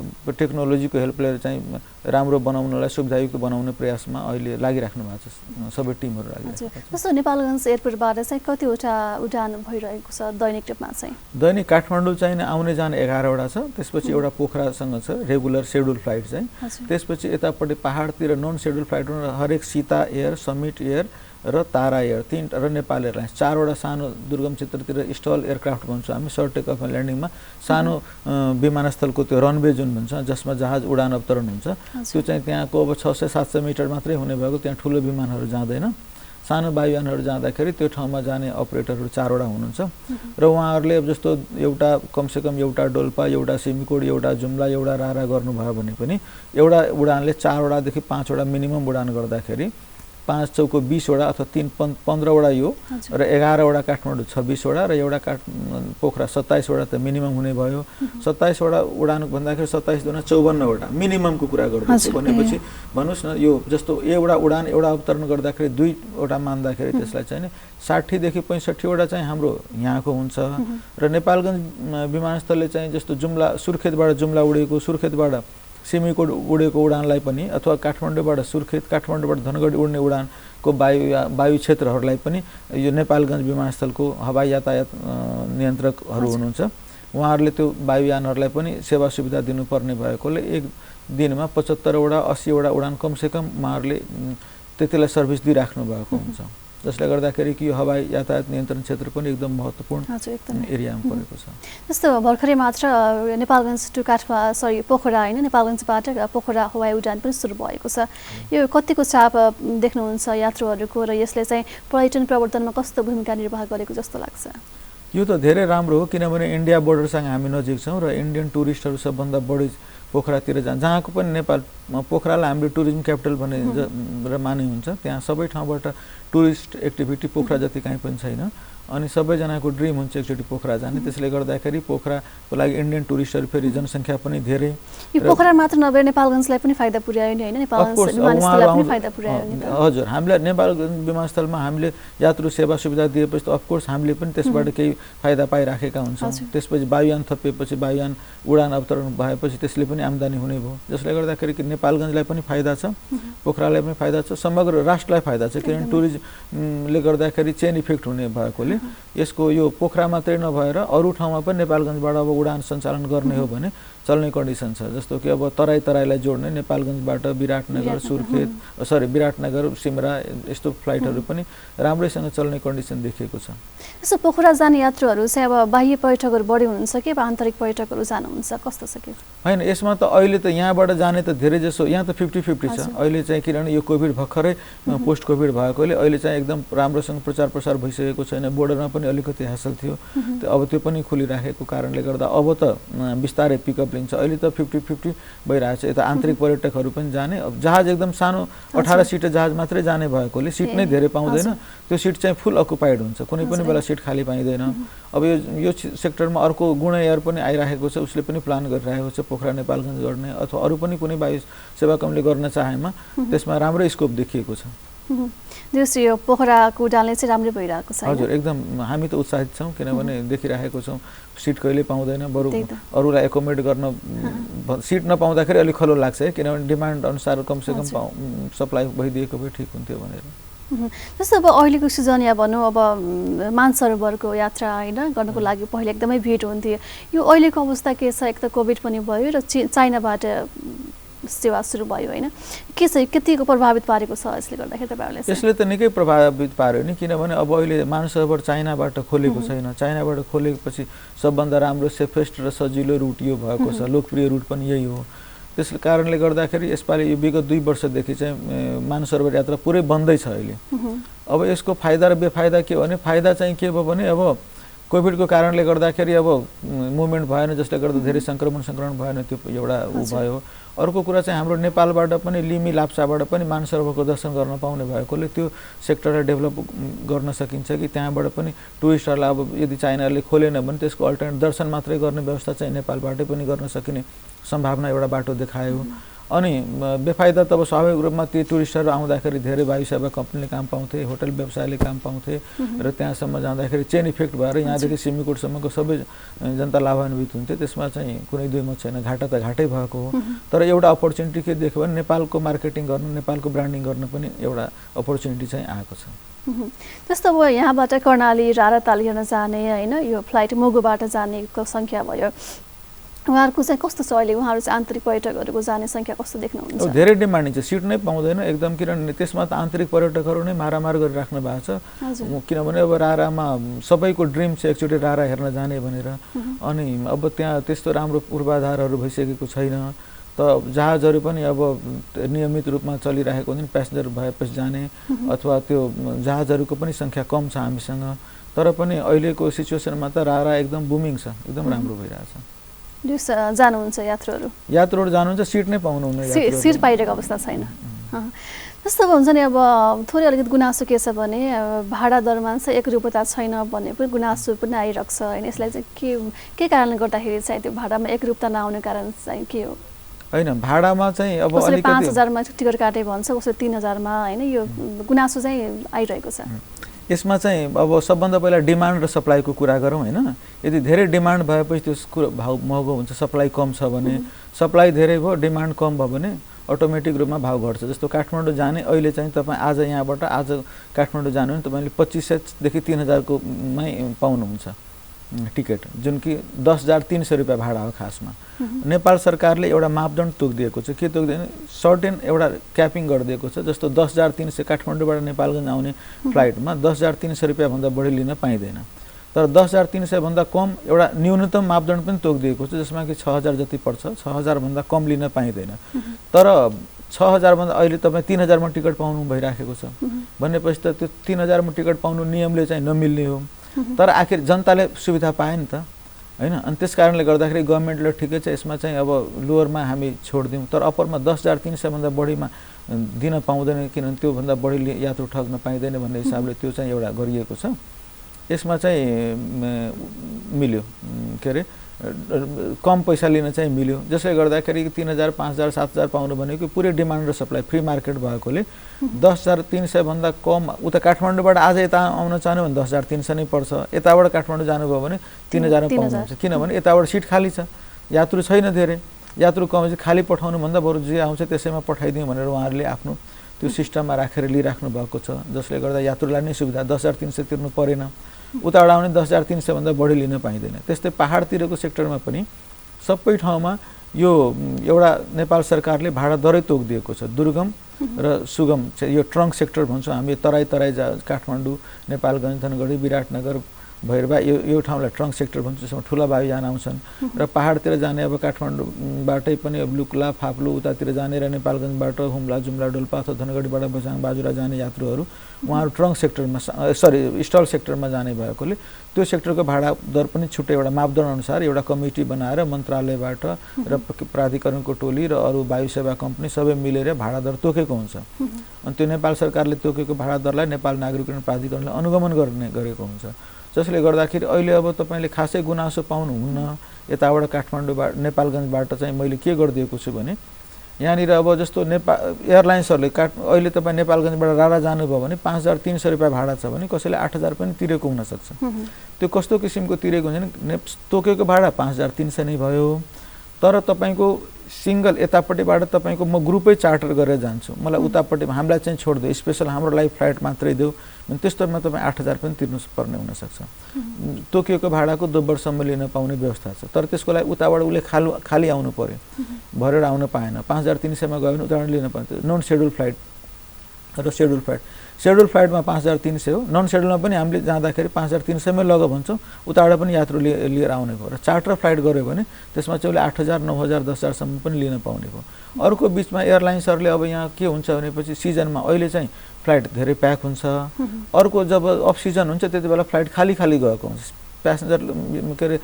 टेक्नोलोजीको हेल्प लिएर चाहिँ राम्रो बनाउनलाई सुविधायुक्त बनाउने प्रयासमा अहिले लागिराख्नु भएको छ सबै टिमहरू लागिरहेको छ। जस्तो नेपालगञ्ज एयरपोर्टबाट चाहिँ कतिवटा उडान भइरहेको छ दैनिक रूपमा चाहिँ? दैनिक काठमाडौँ चाहिँ आउने जाने 11वटा छ, त्यसपछि एउटा पोखरासँग छ रेगुलर सेड्युल फ्लाइट चाहिँ, त्यसपछि यतापट्टि पहाडतिर नन सेड्युल फ्लाइटहरू हरेक सीता एयर, समिट एयर र तारा एयर, 3 र नेपाल एयरलाइन्स, 4वटा सानो दुर्गम क्षेत्रतिर स्टल एयरक्राफ्ट भन्छौँ हामी, सर्ट टेक अफ ल्यान्डिङमा सानो विमानस्थलको त्यो रनवे जुन भन्छ जसमा जहाज उडान अवतरण हुन्छ त्यो चाहिँ त्यहाँको अब 600-700 मिटर मात्रै हुने भएको, त्यहाँ ठुलो विमानहरू जाँदैन, सानो वायुयानहरू जाँदाखेरि त्यो ठाउँमा जाने अपरेटरहरू 4वटा हुनुहुन्छ र उहाँहरूले अब जस्तो एउटा कमसेकम एउटा डोल्पा, एउटा सिमिकोट, एउटा जुम्ला, एउटा रारा गर्नुभयो भने पनि एउटा उडानले 4वटादेखि 5वटा मिनिमम उडान गर्दाखेरि 5 चौको 20वटा अथवा 15वटा यो र 11वटा काठमाडौँ 26वटा र एउटा पोखरा 27वटा त मिनिमम हुने भयो। 27वटा उडान भन्दाखेरि 27 दुना 54वटा मिनिममको कुरा गर्दैछु भनेपछि भन्नुहोस् न, यो जस्तो एउटा उडान एउटा अवतरण गर्दाखेरि 2वटा मान्दाखेरि त्यसलाई चाहिँ 60 देखि 65वटा चाहिँ हाम्रो यहाँको हुन्छ र नेपालगञ्ज विमानस्थलले चाहिँ जस्तो जुम्ला सुर्खेतबाट जुम्ला उडेको, सुर्खेतबाट सिमीकोट उडेको उडानलाई पनि अथवा काठमाडौँबाट सुर्खेत, काठमाडौँबाट धनगढी उड्ने उडानको वायु क्षेत्रहरूलाई पनि यो नेपालगञ्ज विमानस्थलको हवाई यातायात नियन्त्रकहरू हुनुहुन्छ, उहाँहरूले त्यो वायुयानहरूलाई पनि सेवा सुविधा दिनुपर्ने भएकोले एक दिनमा 75वटा 80वटा उडान कमसेकम उहाँहरूले त्यतिलाई सर्भिस दिइराख्नु भएको हुन्छ, जसले गर्दाखेरि कि यो हवाई यातायात नियन्त्रण क्षेत्र पनि एकदम महत्त्वपूर्ण एरियामा परेको छ। जस्तो भर्खरै मात्र नेपालगञ्ज टु पोखरा होइन, नेपालगञ्जबाट पोखरा हवाई उडान पनि सुरु भएको छ, यो कतिको चाप देख्नुहुन्छ यात्रुहरूको र यसले चाहिँ पर्यटन प्रवर्धनमा कस्तो भूमिका निर्वाह गरेको जस्तो लाग्छ? यो त धेरै राम्रो हो, किनभने इन्डिया बोर्डरसँग हामी नजिक छौँ र इन्डियन टुरिस्टहरू सबभन्दा बढी पोखरातिर जहाँको पनि नेपाल पोखरालाई हामीले टुरिज्म क्यापिटल भने र माने हुन्छ, त्यहाँ सबै ठाउँबाट टुरिस्ट एक्टिभिटी पोखरा जति कहीँ पनि छैन अनि सबैजनाको ड्रिम हुन्छ एकचोटि पोखरा जाने, त्यसले गर्दाखेरि पोखराको लागि इन्डियन टुरिस्टहरू फेरि जनसङ्ख्या पनि धेरै, यो पोखरा मात्र नभएर नेपालगञ्जलाई पनि फाइदा पुर्यायो नि होइन, नेपालगञ्ज विमानस्थललाई पनि फाइदा पुर्यायो नि? हजुर, हामीले नेपालगञ्ज विमानस्थलमा हामीले यात्रु सेवा सुविधा दिएपछि त अफकोर्स हामीले पनि त्यसबाट केही फाइदा पाइराखेका हुन्छौँ, त्यसपछि वायुयान थपिएपछि वायुयान उडान अवतरण भएपछि त्यसले पनि आम्दानी हुने भयो, जसले गर्दाखेरि कि नेपालगञ्जलाई पनि फाइदा छ, पोखरालाई पनि फाइदा छ, समग्र राष्ट्रलाई फाइदा छ, किनभने टुरिज्मले गर्दाखेरि चेन इफेक्ट हुने भएकोले यसको यो पोखरा मात्रै नभएर अरू ठाउँमा पनि नेपालगञ्जबाट अब उडान सञ्चालन गर्ने हो भने चल्ने कन्डिसन छ, जस्तो कि अब तराईलाई जोड्ने नेपालगञ्जबाट विराटनगर, विराटनगर, सिमरा यस्तो फ्लाइटहरू पनि राम्रैसँग चल्ने कन्डिसन देखिएको छ। जस्तो पोखरा जाने यात्रुहरू चाहिँ अब बाह्य पर्यटकहरू बढी हुनुहुन्छ कि आन्तरिक पर्यटकहरू जानुहुन्छ, कस्तो छ कि? होइन, यसमा त अहिले त यहाँबाट जाने त धेरै जसो यहाँ त 50-50 छ अहिले चाहिँ, किनभने यो कोभिड भर्खरै पोस्ट कोभिड भएकोले अहिले चाहिँ एकदम राम्रोसँग प्रचार प्रसार भइसकेको छैन, बोर्डरमा पनि अलिकति ह्यासल थियो, अब त्यो पनि खोलिराखेको कारणले गर्दा अब त बिस्तारै पिकअप लिन्छ, अहिले त 50-50 भइरहेको छ। यता आन्तरिक पर्यटकहरू पनि जाने, अब जहाज एकदम सानो 18 सिट जहाज मात्रै जाने भएकोले सिट नै धेरै पाउँदैन, त्यो सिट चाहिँ फुल अकुपाइड हुन्छ, कुनै पनि बेला सिट खाली पाइँदैन। अब यो सेक्टरमा अर्को गुण एयर पनि आइरहेको छ, उसले पनि प्लान गरिरहेको छ पोखरा नेपालगञ्ज गर्ने अथवा अरू पनि कुनै वायु सेवा कम्पनीले गर्न चाहेमा त्यसमा राम्रो स्कोप देखिएको छ। यो पोखराको उडानले चाहिँ राम्रो भइरहेको छ? हजुर, एकदम हामी त उत्साहित छौँ, किनभने देखिरहेको छौँ सिट कहिले पाउँदैन, बरु अरूलाई एकोमोडेट गर्न सिट नपाउँदाखेरि अलिक खलो लाग्छ है, किनभने डिमान्ड अनुसार कमसेकम सप्लाई भइदिएको भए ठिक हुन्थ्यो भनेर। जस्तो अब अहिलेको सिजन या भनौँ अब मानसरोवरको यात्रा होइन गर्नको लागि पहिले एकदमै भिड हुन्थ्यो, यो अहिलेको अवस्था के छ? एक त कोभिड पनि भयो र चाइनाबाट सेवा सुरु भयो होइन के चाहिँ कतिको प्रभावित पारेको छ यसले गर्दाखेरि तपाईँहरूले यसले त निकै प्रभावित पार्यो नि किनभने अब अहिले मानसरोवर चाइनाबाट खोलेको छैन चाइनाबाट खोलेपछि सबभन्दा राम्रो सेफेस्ट र सजिलो रुट यो भएको छ लोकप्रिय रुट पनि यही हो त्यसले कारणले गर्दाखेरि यसपालि यो विगत 2 वर्षदेखि चाहिँ मानसरोवर यात्रा पुरै बन्दै छ अहिले अब यसको फाइदा र बेफाइदा के हो भने फाइदा चाहिँ के भयो भने अब कोभिडको कारणले गर्दाखेरि अब मुभमेन्ट भएन जसले गर्दा धेरै संक्रमण भएन त्यो एउटा उ भयो अर्को कुरा चाहिँ हाम्रो नेपालबाट पनि लिमी लाप्चाबाट पनि मानसरोवरको दर्शन गर्न पाउने भएकोले त्यो सेक्टरलाई डेभलप गर्न सकिन्छ कि त्यहाँबाट पनि टुरिस्टहरूलाई अब यदि चाइनाले खोलेन भने त्यसको अल्टरनेट दर्शन मात्रै गर्ने व्यवस्था चाहिँ नेपालबाटै पनि गर्न सकिने सम्भावना एउटा बाटो देखायो अनि बेफाइदा त अब स्वाभाविक रूपमा ती टुरिस्टहरू आउँदाखेरि धेरै वायु सेवा कम्पनीले काम पाउँथे होटल व्यवसायले काम पाउँथे र त्यहाँसम्म जाँदाखेरि चेन इफेक्ट भएर यहाँदेखि सिमिकोटसम्मको सबै जनता लाभान्वित हुन्थे त्यसमा चाहिँ कुनै दुई मत छैन घाटा त घाटै भएको हो तर एउटा अपर्च्युनिटी के देख्यो भने नेपालको मार्केटिङ गर्न नेपालको ब्रान्डिङ गर्न पनि एउटा अपर्च्युनिटी चाहिँ आएको छ जस्तो अब यहाँबाट कर्णाली राराताल हेर्न जाने होइन यो फ्लाइट मुगुबाट जानेको सङ्ख्या भयो उहाँहरूको चाहिँ कस्तो छ अहिले उहाँहरू चाहिँ आन्तरिक पर्यटकहरूको जाने सङ्ख्या कस्तो देख्नुहुन्छ धेरै डिमान्डिङ छ सिट नै पाउँदैन एकदम किनभने त्यसमा त आन्तरिक पर्यटकहरू नै मारामार गरिराख्नु भएको छ किनभने अब रारामा सबैको ड्रिम छ एकचोटि रारा हेर्न जाने भनेर अनि अब त्यहाँ त्यस्तो राम्रो पूर्वाधारहरू भइसकेको छैन त जहाजहरू पनि अब नियमित रूपमा चलिरहेको हुँदैन प्यासेन्जर भएपछि जाने अथवा त्यो जहाजहरूको पनि सङ्ख्या कम छ हामीसँग तर पनि अहिलेको सिचुएसनमा त रारा एकदम बुमिङ छ एकदम राम्रो भइरहेछ जानुहुन्छ यात्रुहरू जानुहुन्छ सिट नै पाउनुहुन्न सिट पाइरहेको अवस्था छैन जस्तो हुन्छ नि अब थोरै अलिकति गुनासो के छ भने भाडा दरमा चाहिँ एकरूपता छैन भन्ने पनि गुनासो पनि आइरहेको छ होइन यसलाई चाहिँ के कारणले गर्दाखेरि चाहिँ त्यो भाडामा एकरूपता नआउने कारण चाहिँ के हो हैन भाडामा चाहिँ अब अलिकति 5000 मा टिकट काटे भन्छ उसले 3000 मा हैन यो गुनासो चाहिँ आइरहेको छ यसमा चाहिँ अब सबभन्दा पहिला डिमान्ड र सप्लाईको कुरा गरौँ हैन यदि धेरै डिमान्ड भएपछि त्यसको भाउ महँगो हुन्छ सप्लाई कम छ भने सप्लाई धेरै भयो डिमान्ड कम भयो भने अटोमेटिक रूपमा भाउ घट्छ जस्तो काठमाडौँ जाने अहिले चाहिँ तपाईँ आज यहाँबाट आज काठमाडौँ जानु भने तपाईँले 2500 देखि 3000 को मै पाउनुहुन्छ टिकट जुन कि 10,300 रुपैयाँ भाडा हो खासमा नेपाल सरकारले एउटा मापदण्ड तोकिदिएको छ के तोकिदिएको सर्टेन एउटा क्यापिङ गरिदिएको छ जस्तो 10,300 काठमाडौँबाट नेपालगञ्ज आउने फ्लाइटमा 10,300 रुपैयाँ भन्दा बढी लिन पाइँदैन तर 10,300 भन्दा कम एउटा न्यूनतम मापदण्ड पनि तोकिदिएको छ जसमा कि 6,000 जति पर्छ 6,000 भन्दा कम लिन पाइँदैन तर 6,000 भन्दा अहिले तपाईँ 3,000 मा टिकट पाउनु भइराखेको छ भनेपछि त त्यो 3,000 मा टिकट पाउनु नियमले चाहिँ नमिल्ने हो तर आखिर जनताले सुविधा पाए नि त हैन अनि त्यसकारणले गर्दाखेरि गभर्नमेन्टले ठिकै छ यसमा चाहिँ अब लोअरमा हामी छोड्दियौँ तर अप्परमा 10,300 भन्दा बढीमा दिन पाउँदैन किनभने त्यो भन्दा बढी यात्रु ठग्न पाइँदैन भन्ने हिसाबले त्यो चाहिँ एउटा गरिएको छ यसमा चाहिँ मिल्यो के अरे कम पैसा लिन चाहिँ मिल्यो जसले गर्दाखेरि 3,000 5,000 7,000 पाउनु भनेको पुरै डिमान्ड र सप्लाई फ्री मार्केट भएकोले 10,300 भन्दा कम उता काठमाडौँबाट आज यता आउन चाह्यो भने 10,300 नै पर्छ यताबाट काठमाडौँ जानुभयो भने 3,000 मा पाउनुहुन्छ किनभने यताबाट सिट खाली छ यात्रु छैन धेरै यात्रु कम चाहिँ खाली पठाउनु भन्दा बरु जे आउँछ त्यसैमा पठाइदिउँ भनेर उहाँहरूले आफ्नो त्यो सिस्टममा राखेर लिइराख्नु भएको छ जसले गर्दा यात्रुलाई नै सुविधा 10,300 तिर्नु परेन उताबाट आउने 10,300 भन्दा बढी लिन पाइँदैन त्यस्तै पहाडतिरको सेक्टरमा पनि सबै ठाउँमा यो एउटा नेपाल सरकारले भाडा दरै तोकिदिएको छ दुर्गम र सुगम यो ट्रङ्क सेक्टर भन्छौँ हामी तराई काठमाडौँ नेपालगञ्ज धनगढी विराटनगर भैरवा यो ठाउँलाई ट्रङ्क सेक्टर भन्छौँ जसमा ठुला वायुयान आउँछन् र पहाडतिर जाने अब काठमाडौँबाटै पनि अब लुक्ला फाप्लु उतातिर जाने र नेपालगञ्जबाट हुम्ला जुम्ला डोल्पा अथवा धनगढीबाट बझाङ बाजुरा जाने यात्रुहरू उहाँहरू ट्रङ्क सेक्टरमा स्टल सेक्टरमा जाने भएकोले त्यो सेक्टरको भाडा दर पनि छुट्टै एउटा मापदण्ड अनुसार एउटा कमिटी बनाएर मन्त्रालयबाट र प्राधिकरणको टोली र अरू वायु सेवा कम्पनी सबै मिलेर भाडा दर तोकेको हुन्छ अनि त्यो नेपाल सरकारले तोकेको भाडा दरलाई नेपाल नागरिकरण प्राधिकरणले अनुगमन गरेको हुन्छ जसले गर्दाखेरि अहिले अब तपाईले खासै गुनासो पाउनुहुन्न यताबाट काठमाडौँबाट नेपालगञ्जबाट चाहिँ मैले के गरिदिएको छु भने यहाँनिर अब जस्तो नेपाल एयरलाइन्सहरूले अहिले तपाईँ नेपालगञ्जबाट रारा जानुभयो भने 5,300 रुपैयाँ भाडा छ भने कसैले 8,000 पनि तिरेको हुनसक्छ त्यो कस्तो किसिमको तिरेको हुन्छ भने तोकेको भाडा 5,300 नै भयो तर तपाईँको सिंगल यतापट्टिबाट तपाईँको म ग्रुपै चार्टर गरेर जान्छु, मलाई उतापट्टि हामीलाई चाहिँ छोडिदियो, स्पेसल हाम्रो लागि फ्लाइट मात्रै देऊ भने त्यस्तोमा तपाईँ 8,000 पनि तिर्नु पर्ने हुनसक्छ। टोकियोको भाडाको दोब्बरसम्म लिन पाउने व्यवस्था छ, तर त्यसको लागि उताबाट उसले खाली आउनु पर्यो, भरेर आउन पाएन। 5,300मा गयो भने उताबाट लिन पाएन। नन सेड्युल फ्लाइट र सेड्युल फ्लाइट, सेड्युल फ्लाइटमा 5,300 हो, नन सेड्युलमा पनि हामीले जाँदाखेरि 5,300मै लग भन्छौँ, उताबाट पनि यात्रु लिएर आउने भयो। र चार्टर फ्लाइट गऱ्यो भने त्यसमा चाहिँ उसले 8,000, 9,000, 10,000सम्म पनि लिन पाउने भयो। अर्को बिचमा एयरलाइन्सहरूले अब यहाँ के हुन्छ भनेपछि सिजनमा अहिले चाहिँ फ्लाइट धेरै प्याक हुन्छ, अर्को जब अफ सिजन हुन्छ त्यति बेला फ्लाइट खाली गएको हुन्छ, प्यासेन्जर के अरे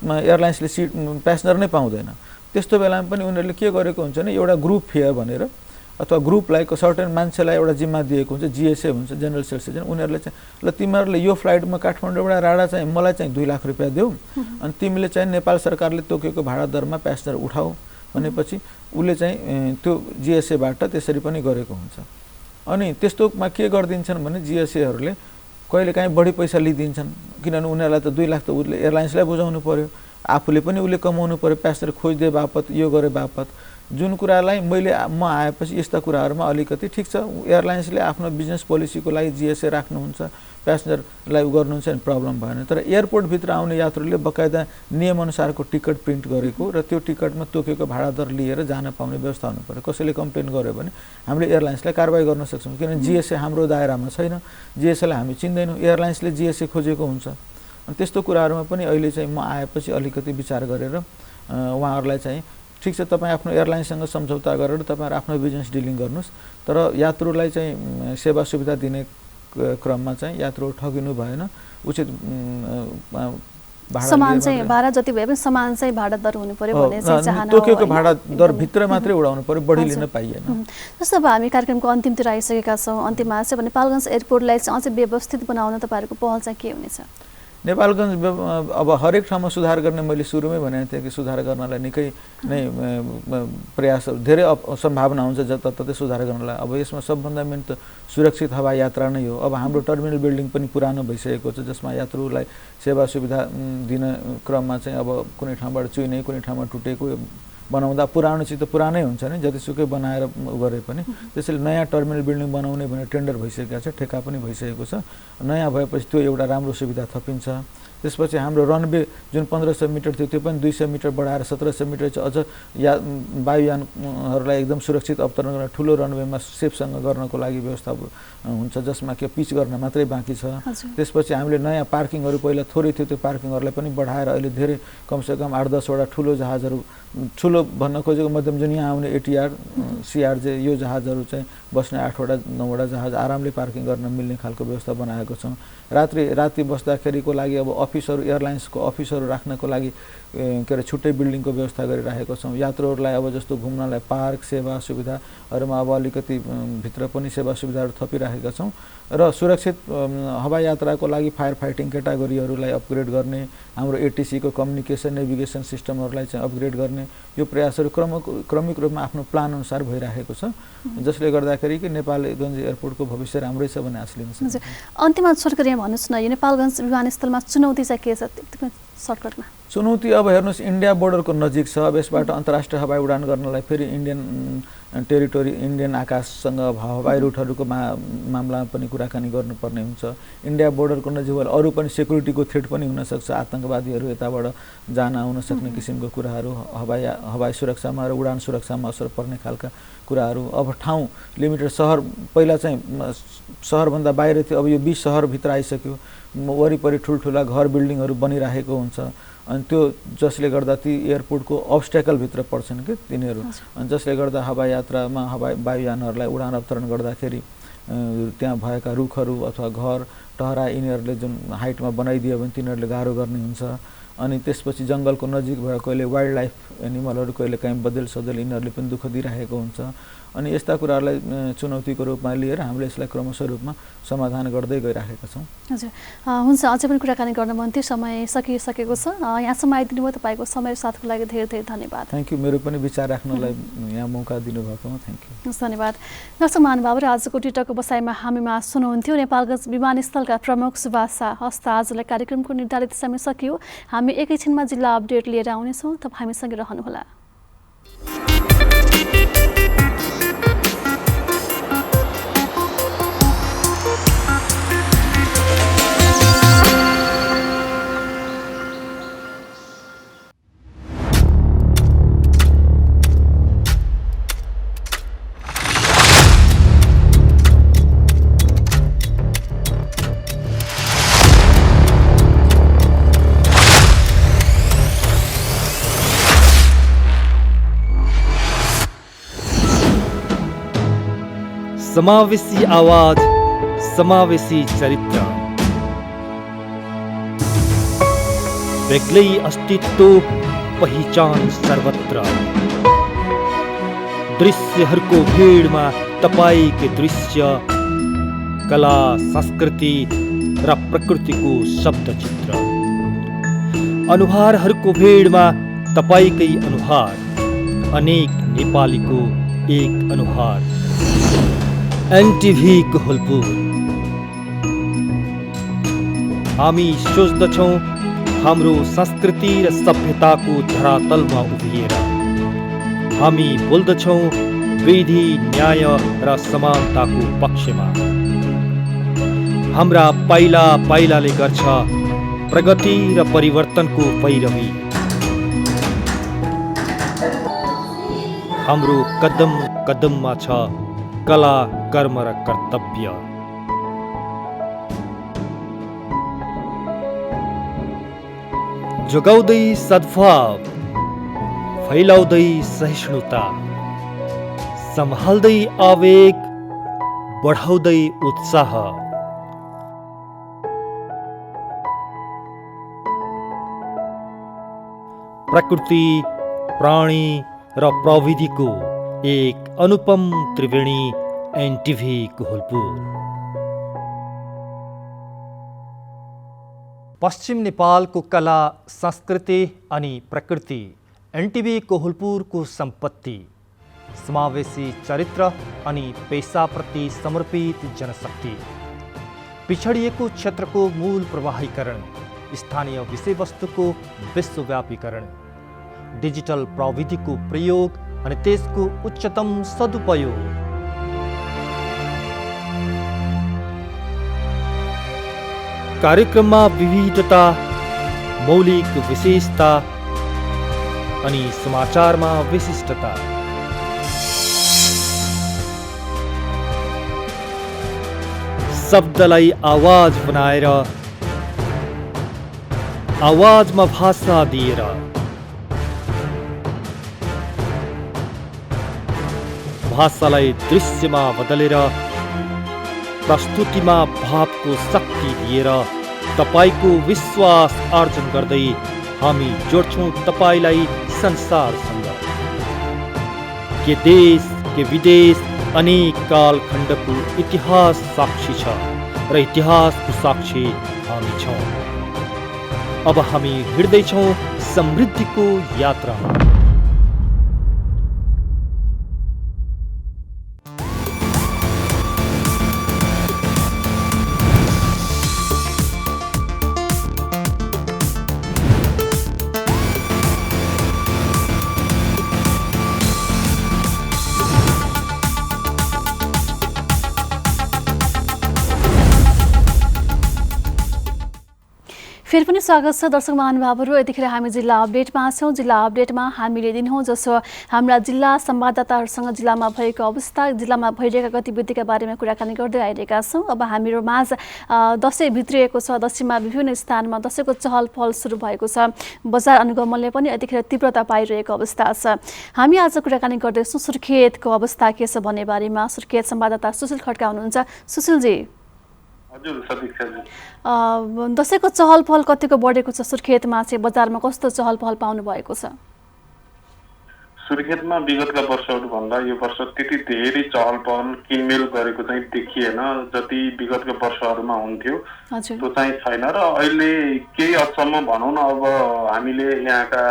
एयरलाइन्सले सिट प्यासेन्जर नै पाउँदैन। त्यस्तो बेलामा पनि उनीहरूले के गरेको हुन्छ भने एउटा ग्रुप फेयर भनेर अथवा ग्रुपलाई सर्टेन मान्छेलाई एउटा जिम्मा दिएको हुन्छ, जिएसए हुन्छ, जेनरल सेल्स एजेन्ट, उनीहरूले चाहिँ ल तिमीहरूले यो फ्लाइटमा काठमाडौँबाट राडा चाहिँ मलाई चाहिँ 2 लाख रुपियाँ देऊ अनि तिमीले चाहिँ नेपाल सरकारले तोकेको भाडा दरमा प्यासेन्जर उठाऊ भनेपछि उसले चाहिँ त्यो जिएसएबाट त्यसरी पनि गरेको हुन्छ। अनि त्यस्तोमा के गरिदिन्छन् भने जिएसएहरूले कहिलेकाहीँ बढी पैसा लिइदिन्छन्, किनभने उनीहरूलाई त 2 लाख त उसले एयरलाइन्सलाई बुझाउनु पर्यो, आफूले पनि उसले कमाउनु पर्यो, प्यासेन्जर खोजिदिए बापत, यो गरे बापत। जुन कुरालाई म आएपछि यस्ता कुराहरूमा अलिकति ठिक छ, एयरलाइन्सले आफ्नो बिजनेस पोलिसीको लागि जिएसए राख्नुहुन्छ, प्यासेन्जरलाई गर्नुहुन्छ भने प्रब्लम भएन। तर एयरपोर्टभित्र आउने यात्रुले बकायदा नियमअनुसारको टिकट प्रिन्ट गरेको र त्यो टिकटमा तोकेको भाडा दर लिएर जान पाउने व्यवस्था हुनु पर्यो। कसैले कम्प्लेन गर्यो भने हामीले एयरलाइन्सलाई कारबाही गर्न सक्छौँ, किनभने जिएसए हाम्रो दायरामा छैन, जिएसएलाई हामी चिन्दैनौँ, एयरलाइन्सले जिएसए खोजेको हुन्छ। अनि त्यस्तो कुराहरूमा पनि अहिले चाहिँ म आएपछि अलिकति विचार गरेर उहाँहरूलाई चाहिँ ठिक छ, तपाईँ आफ्नो एयरलाइन्ससँग सम्झौता गरेर तपाईँहरू आफ्नो बिजनेस डिलिङ गर्नुहोस्, तर यात्रुलाई चाहिँ सेवा सुविधा दिने क्रममा चाहिँ यात्रु ठगिनु भएन, उचित समान चाहिँ भाडा जति भए पनि समान चाहिँ भाडा दर हुनु पर्यो भन्ने चाहिँ चाहना हो। तोकेको भाडा दर भित्र मात्रै उडाउनु पर्यो, बढी लिन पाइएन। जस्तो अब हामी कार्यक्रमको अन्तिमतिर आइसकेका छौँ, अन्तिममा चाहिँ भने नेपालगञ्ज एयरपोर्टलाई चाहिँ अझै व्यवस्थित बनाउन तपाईँहरूको पहल चाहिँ के हुनेछ? नेपालगञ्ज अब हरेक ठाउँमा सुधार गर्ने मैले सुरुमै भनेको थिएँ कि सुधार गर्नलाई निकै नै प्रयास, धेरै सम्भावना हुन्छ जताततै सुधार गर्नलाई। अब यसमा सबभन्दा मेन त सुरक्षित हवाई यात्रा नै हो। अब हाम्रो टर्मिनल बिल्डिङ पनि पुरानो भइसकेको छ, जसमा यात्रुलाई सेवा सुविधा दिन क्रममा चाहिँ अब कुनै ठाउँबाट चुइने, कुनै ठाउँमा टुटेको बनाउँदा पुरानो चिज त पुरानै हुन्छ नि, जतिसुकै बनाएर गरे पनि। त्यसैले नयाँ टर्मिनल बिल्डिङ बनाउने भनेर टेन्डर भइसकेको छ, ठेक्का पनि भइसकेको छ। नयाँ भएपछि त्यो एउटा राम्रो सुविधा थपिन्छ। त्यसपछि हाम्रो रनवे जुन 1500 मिटर थियो त्यो पनि 200 मिटर बढाएर 1700 मिटर चाहिँ अझ वायुयानहरूलाई एकदम सुरक्षित अवतरण गर्न ठुलो रनवेमा सेफसँग गर्नको लागि व्यवस्था हुन्छ, जसमा कि पिच गर्न मात्रै बाँकी छ। त्यसपछि हामीले नयाँ पार्किङहरू पहिला थोरै थियो, त्यो पार्किङहरूलाई पनि बढाएर अहिले धेरै कमसेकम 8-10 वटा ठुलो जहाजहरू, ठुलो भन्न खोजेको मध्यम जुन यहाँ आउने एटिआर, सिआरजे यो जहाजहरू चाहिँ बस्ने 8 वटा 9 वटा जहाज आरामले पार्किङ गर्न मिल्ने खालको व्यवस्था बनाएको छौँ। राति बस्दाखेरिको लागि अब अफिसहरू, एयरलाइन्सको अफिसहरू राख्नको लागि के अरे छुट्टै बिल्डिङको व्यवस्था गरिराखेको छौँ। यात्रुहरूलाई अब जस्तो घुम्नलाई पार्क सेवा सुविधाहरूमा अब अलिकति भित्र पनि सेवा सुविधाहरू थपिराखेका छौँ। र सुरक्षित हवाई यात्राको लागि फायर फाइटिङ क्याटेगोरीहरूलाई अपग्रेड गर्ने, हाम्रो एटिसीको कम्युनिकेसन नेभिगेसन सिस्टमहरूलाई चाहिँ अपग्रेड गर्ने, यो प्रयासहरू क्रमिक रूपमा आफ्नो प्लान अनुसार भइराखेको छ, जसले गर्दाखेरि कि नेपालगञ्ज एयरपोर्टको भविष्य राम्रै छ भन्ने आश लिन सक्छ। अन्तिममा छोटकरी यहाँ भन्नुहोस् न, यो नेपालगञ्ज विमानस्थलमा चुनौती चाहिँ के छ एकदमै सर्टकटमा? चुनौती अब हेर्नुहोस्, इन्डिया बोर्डरको नजिक छ। अब यसबाट अन्तर्राष्ट्रिय हवाई उडान गर्नलाई फेरि इन्डियन टेरिटोरी, इन्डियन आकाशसँग हवाई रुटहरूको मामलामा पनि कुराकानी गर्नुपर्ने हुन्छ। इन्डिया बोर्डरको नजिक भएर अरू पनि सेक्युरिटीको थ्रेट पनि हुनसक्छ, आतङ्कवादीहरू यताबाट जान आउन सक्ने किसिमको कुराहरू, हवाई सुरक्षामा र उडान सुरक्षामा असर पर्ने खालका कुराहरू। अब ठाउँ लिमिटेड, सहर पहिला चाहिँ सहरभन्दा बाहिर थियो, अब यो 20 सहरभित्र आइसक्यो, वरिपरि ठुल्ठुला घर बिल्डिङहरू बनिरहेको हुन्छ। अनि त्यो जसले गर्दा ती एयरपोर्टको अब्स्ट्याकलभित्र पर्छन् कि तिनीहरू, अनि जसले गर्दा हवाई यात्रामा वायुयानहरूलाई उडान अवतरण गर्दाखेरि त्यहाँ भएका रुखहरू अथवा घर टहरा यिनीहरूले जुन हाइटमा बनाइदियो भने तिनीहरूले गाह्रो गर्ने हुन्छ। अनि त्यसपछि जङ्गलको नजिक भएर कहिले वाइल्ड लाइफ एनिमलहरू कहिले काहीँ बदल यिनीहरूले पनि दुःख दिइरहेको हुन्छ। अनि यस्ता कुराहरूलाई चुनौतीको रूपमा लिएर हामीले यसलाई क्रमशः रूपमा समाधान गर्दै गइराखेका छौँ। हजुर, हुन्छ। अझै पनि कुराकानी गर्न मन थियो, समय सकिसकेको छ। यहाँसम्म आइदिनु भयो, तपाईँको समय साथको लागि धेरै धेरै धन्यवाद। थ्याङ्क यू, मेरो पनि विचार राख्नलाई यहाँ मौका दिनुभएकोमा थ्याङ्क यू। धन्यवाद। दर्शक महानुभावहरू, आजको टिकटकको बसाइमा हामीमा सुन्नुहुन्थ्यो नेपालगञ्ज विमानस्थलका प्रमुख सुभाष शाह। हस्त आजलाई कार्यक्रमको निर्धारित समय सकियो। हामी एकैछिनमा जिल्ला अपडेट लिएर आउनेछौँ, तपाईँ हामीसँगै रहनुहोला। समावेशी आवाज, समावेशी चरित्र, बेग्लै अस्तित्व, पहिचान सर्वत्र। दृश्यहरूको भीडमा तपाईकै दृश्य, कला, संस्कृति र प्रकृतिको शब्दचित्र। अनुहारहरूको भीडमा तपाईकै अनुहार, अनेक नेपालीको एक अनुहार। एनटिभी कोहलपुर। हामी सोच्दछौँ हाम्रो संस्कृति र सभ्यताको धरातलमा उभिएर। हामी बोल्दछौँ विधि, न्याय र समानताको पक्षमा। हाम्रा पाइला पाइलाले गर्छ प्रगति र परिवर्तनको पैरवी। हाम्रो कदम कदममा छ कला, कर्म र कर्तव्य। जोगाउँदै सद्भाव, फैलाउँदै सहिष्णुता, सम्हाल्दै आवेग, बढाउँदै उत्साह। प्रकृति, प्राणी र प्रविधिको एक अनुपम त्रिवेणी एनटिभी कोहलपुर। पश्चिम नेपालको कला, संस्कृति अनि प्रकृति एनटिभी कोहलपुरको सम्पत्ति। समावेशी चरित्र अनि पेसाप्रति समर्पित जनशक्ति। पिछडिएको क्षेत्रको मूल प्रवाहीकरण, स्थानीय विषयवस्तुको विश्वव्यापीकरण, डिजिटल प्रविधिको प्रयोग अनि त्यसको उच्चतम सदुपयोग। कार्यक्रममा विविधता, मौलिक विशेषता अनि समाचारमा विशिष्टता। शब्दलाई आवाज बनाएर, आवाजमा भाषा दिएर, भाषालाई दृश्यमा बदलेर, प्रस्तुतिमा भावको शक्ति दिएर तपाईको विश्वास आर्जन गर्दै हामी जोड्छौँ तपाईलाई संसारसँग। के देश, के विदेश, अनेक कालखण्डको इतिहास साक्षी छ र इतिहासको साक्षी हामी छौँ। अब हामी हिँड्दैछौँ समृद्धिको यात्रामा। फेरि पनि स्वागत छ दर्शक महानुभावहरू। यतिखेर हामी जिल्ला अपडेटमा छौँ। जिल्ला अपडेटमा हामीले दिनहुँ जसो हाम्रा जिल्ला संवाददाताहरूसँग जिल्लामा भएको अवस्था, जिल्लामा भइरहेका गतिविधिका बारेमा कुराकानी गर्दै आइरहेका छौँ। अब हामीहरू माझ दसैँ भित्रिएको छ। दसैँमा विभिन्न स्थानमा दसैँको चहल पहल सुरु भएको छ। बजार अनुगमनले पनि यतिखेर तीव्रता पाइरहेको अवस्था छ। हामी आज कुराकानी गर्दैछौँ सुर्खेतको अवस्था के छ भन्ने बारेमा। सुर्खेत संवाददाता सुशील खड्का हुनुहुन्छ। सुशीलजी, हजुर समीक्षाजी, दसैँको चहल पहल कतिको बढेको छ? सुर्खेतमा चाहिँ बजारमा कस्तो चहल पहल पाउनु भएको छ? सुर्खेतमा विगतका वर्षहरू भन्दा यो वर्ष त्यति धेरै चहल पहल किनमेल गरेको चाहिँ देखिएन जति विगतका वर्षहरूमा हुन्थ्यो। त्यो चाहिँ छैन र अहिले केही हदसम्म भनौँ न अब हामीले यहाँका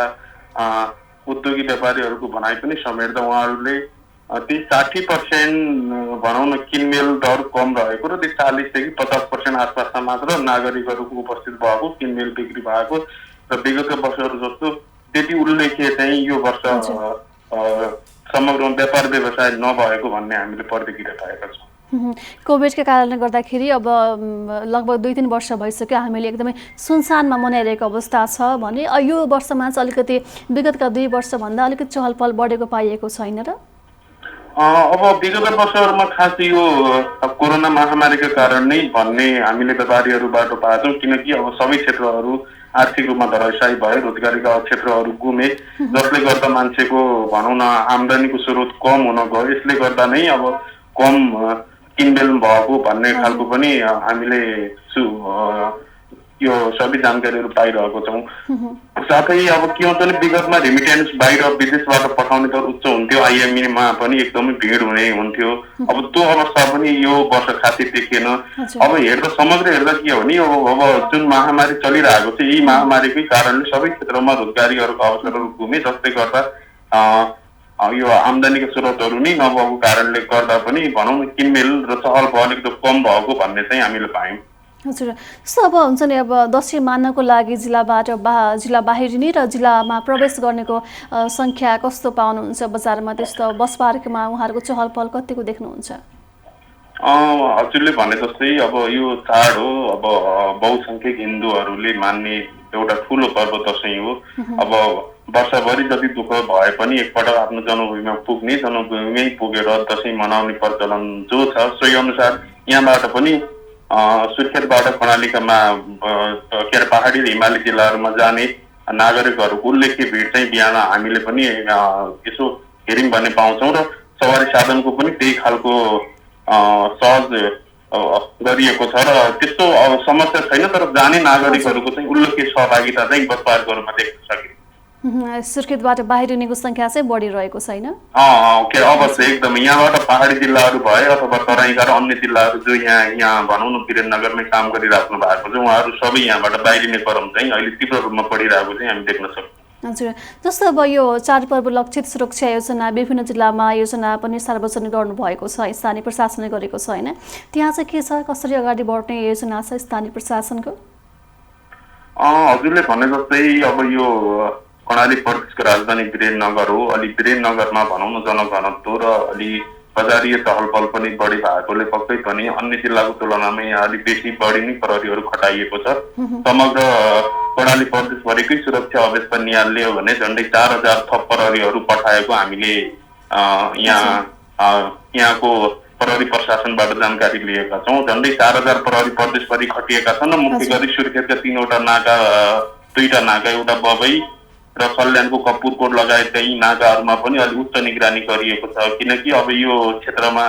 उद्योगी व्यापारीहरूको भनाइ पनि समेट्दा उहाँहरूले ती 60% भनौँ न किनमेल दर कम रहेको र त्यो 40 देखि 50% आसपासमा मात्र नागरिकहरूको उपस्थित भएको किनमेल बिक्री भएको र विगतका वर्षहरू जस्तो त्यति उल्लेख्य चाहिँ यो वर्ष समग्रमा व्यापार व्यवसाय नभएको भन्ने हामीले प्रतिक्रिया पाएका छौँ। कोभिडका कारणले गर्दाखेरि अब लगभग 2-3 वर्ष भइसक्यो हामीले एकदमै सुनसानमा मनाइरहेको अवस्था छ भने यो वर्षमा चाहिँ अलिकति विगतका 2 वर्षभन्दा अलिकति चहल पहल बढेको पाइएको छैन र? अब विगत वर्षहरूमा खास यो कोरोना महामारीका कारण नै भन्ने हामीले व्यापारीहरूबाट पाएछौँ, किनकि अब सबै क्षेत्रहरू आर्थिक रूपमा धराशायी भए, रोजगारीका क्षेत्रहरू गुमे, जसले गर्दा मान्छेको भनौँ न आम्दानीको स्रोत कम हुन गयो। यसले गर्दा नै अब कम किनमेल भएको भन्ने खालको पनि हामीले यो सबै जानकारीहरू पाइरहेको छौँ। साथै अब के हुन्छ भने विगतमा रेमिटेन्स बाहिर विदेशबाट पठाउने दर उच्च हुन्थ्यो, आइएमईमा पनि एकदमै भिड हुने हुन्थ्यो। अब त्यो अवस्था पनि यो वर्ष खासै देखिएन। अब समग्र हेर्दा के हो भने अब जुन महामारी चलिरहेको छ, यी महामारीकै कारणले सबै क्षेत्रमा रोजगारीहरूको अवसरहरू गुमे, जसले गर्दा यो आम्दानीका स्रोतहरू नै नभएको कारणले गर्दा पनि भनौँ न किनमेल र चहल पहल एकदम कम भएको भन्ने चाहिँ हामीले पायौँ। हजुर, जस्तो अब हुन्छ नि अब दसैँ मान्नको लागि जिल्लाबाट जिल्ला बाहिरिने र जिल्लामा प्रवेश गर्नेको सङ्ख्या कस्तो पाउनुहुन्छ बजारमा? त्यस्तो बस पार्कमा उहाँहरूको चहल पहल कतिको देख्नुहुन्छ? हजुरले भने जस्तै अब यो चाड हो, अब बहुसङ्ख्यक हिन्दूहरूले मान्ने एउटा ठुलो पर्व दसैँ हो। अब वर्षभरि जति दुःख भए पनि एकपटक आफ्नो जन्मभूमिमा पुग्ने, जन्मभूमिमै पुगेर दसैँ मनाउने प्रचलन जो छ, सोही अनुसार यहाँबाट पनि सुर्खेतबाट कर्णालीकामा पहाडी र हिमाली जिल्लाहरूमा जाने नागरिकहरूको उल्लेख्य भिड चाहिँ बिहान हामीले पनि यसो हेऱ्यौँ भन्ने पाउँछौँ र सवारी साधनको पनि त्यही खालको सहज गरिएको छ र त्यस्तो समस्या छैन। तर जाने नागरिकहरूको चाहिँ उल्लेख्य सहभागिता चाहिँ बस पार्कहरूमा देख्न सकिन्छ। सुर्खेतबाट बाहिरिनेको सङ्ख्या चाहिँ बढिरहेको छैन? अवश्य एकदम। यहाँबाट पहाडी जिल्लाहरू भए अथवा तराईका र अन्य जिल्लाहरू जो यहाँ भनौँ न वीरेन्द्रनगरमै काम गरिराख्नु भएको छ, उहाँहरू सबै यहाँबाट बाहिरिने क्रम चाहिँ अहिले तीव्र रूपमा बढिरहेको चाहिँ हामी देख्न सक्छौँ। हजुर, जस्तो अब यो चाडपर्व लक्षित सुरक्षा योजना विभिन्न जिल्लामा योजना पनि सार्वजनिक गर्नुभएको छ, स्थानीय प्रशासनले गरेको छ होइन? त्यहाँ चाहिँ के छ, कसरी अगाडि बढ्ने योजना छ स्थानीय प्रशासनको? हजुरले भने जस्तै अब यो कर्णाली प्रदेशको राजधानी वीरेन्द्रनगर हो। अलि वीरेन्द्रनगरमा भनौँ न जनघनत्व र अलि बजारीय चहल पहल पनि बढी भएकोले पक्कै पनि अन्य जिल्लाको तुलनामा यहाँ अलिक बेसी बढी नै प्रहरीहरू खटाइएको छ। समग्र कर्णाली प्रदेशभरिकै सुरक्षा अवस्था निहाल्यो भने झन्डै 4000 थप प्रहरीहरू पठाएको हामीले यहाँको प्रहरी प्रशासनबाट जानकारी लिएका छौँ। झन्डै 4000 प्रहरी प्रदेशभरि खटिएका छन्। मुख्य गरी सुर्खेतका 3वटा नाका, 2टा नाका, एउटा बबई र कल्याणको कपुरकोट लगायतका यी नाकाहरूमा पनि अलिक उच्च निगरानी गरिएको छ। किनकि अब यो क्षेत्रमा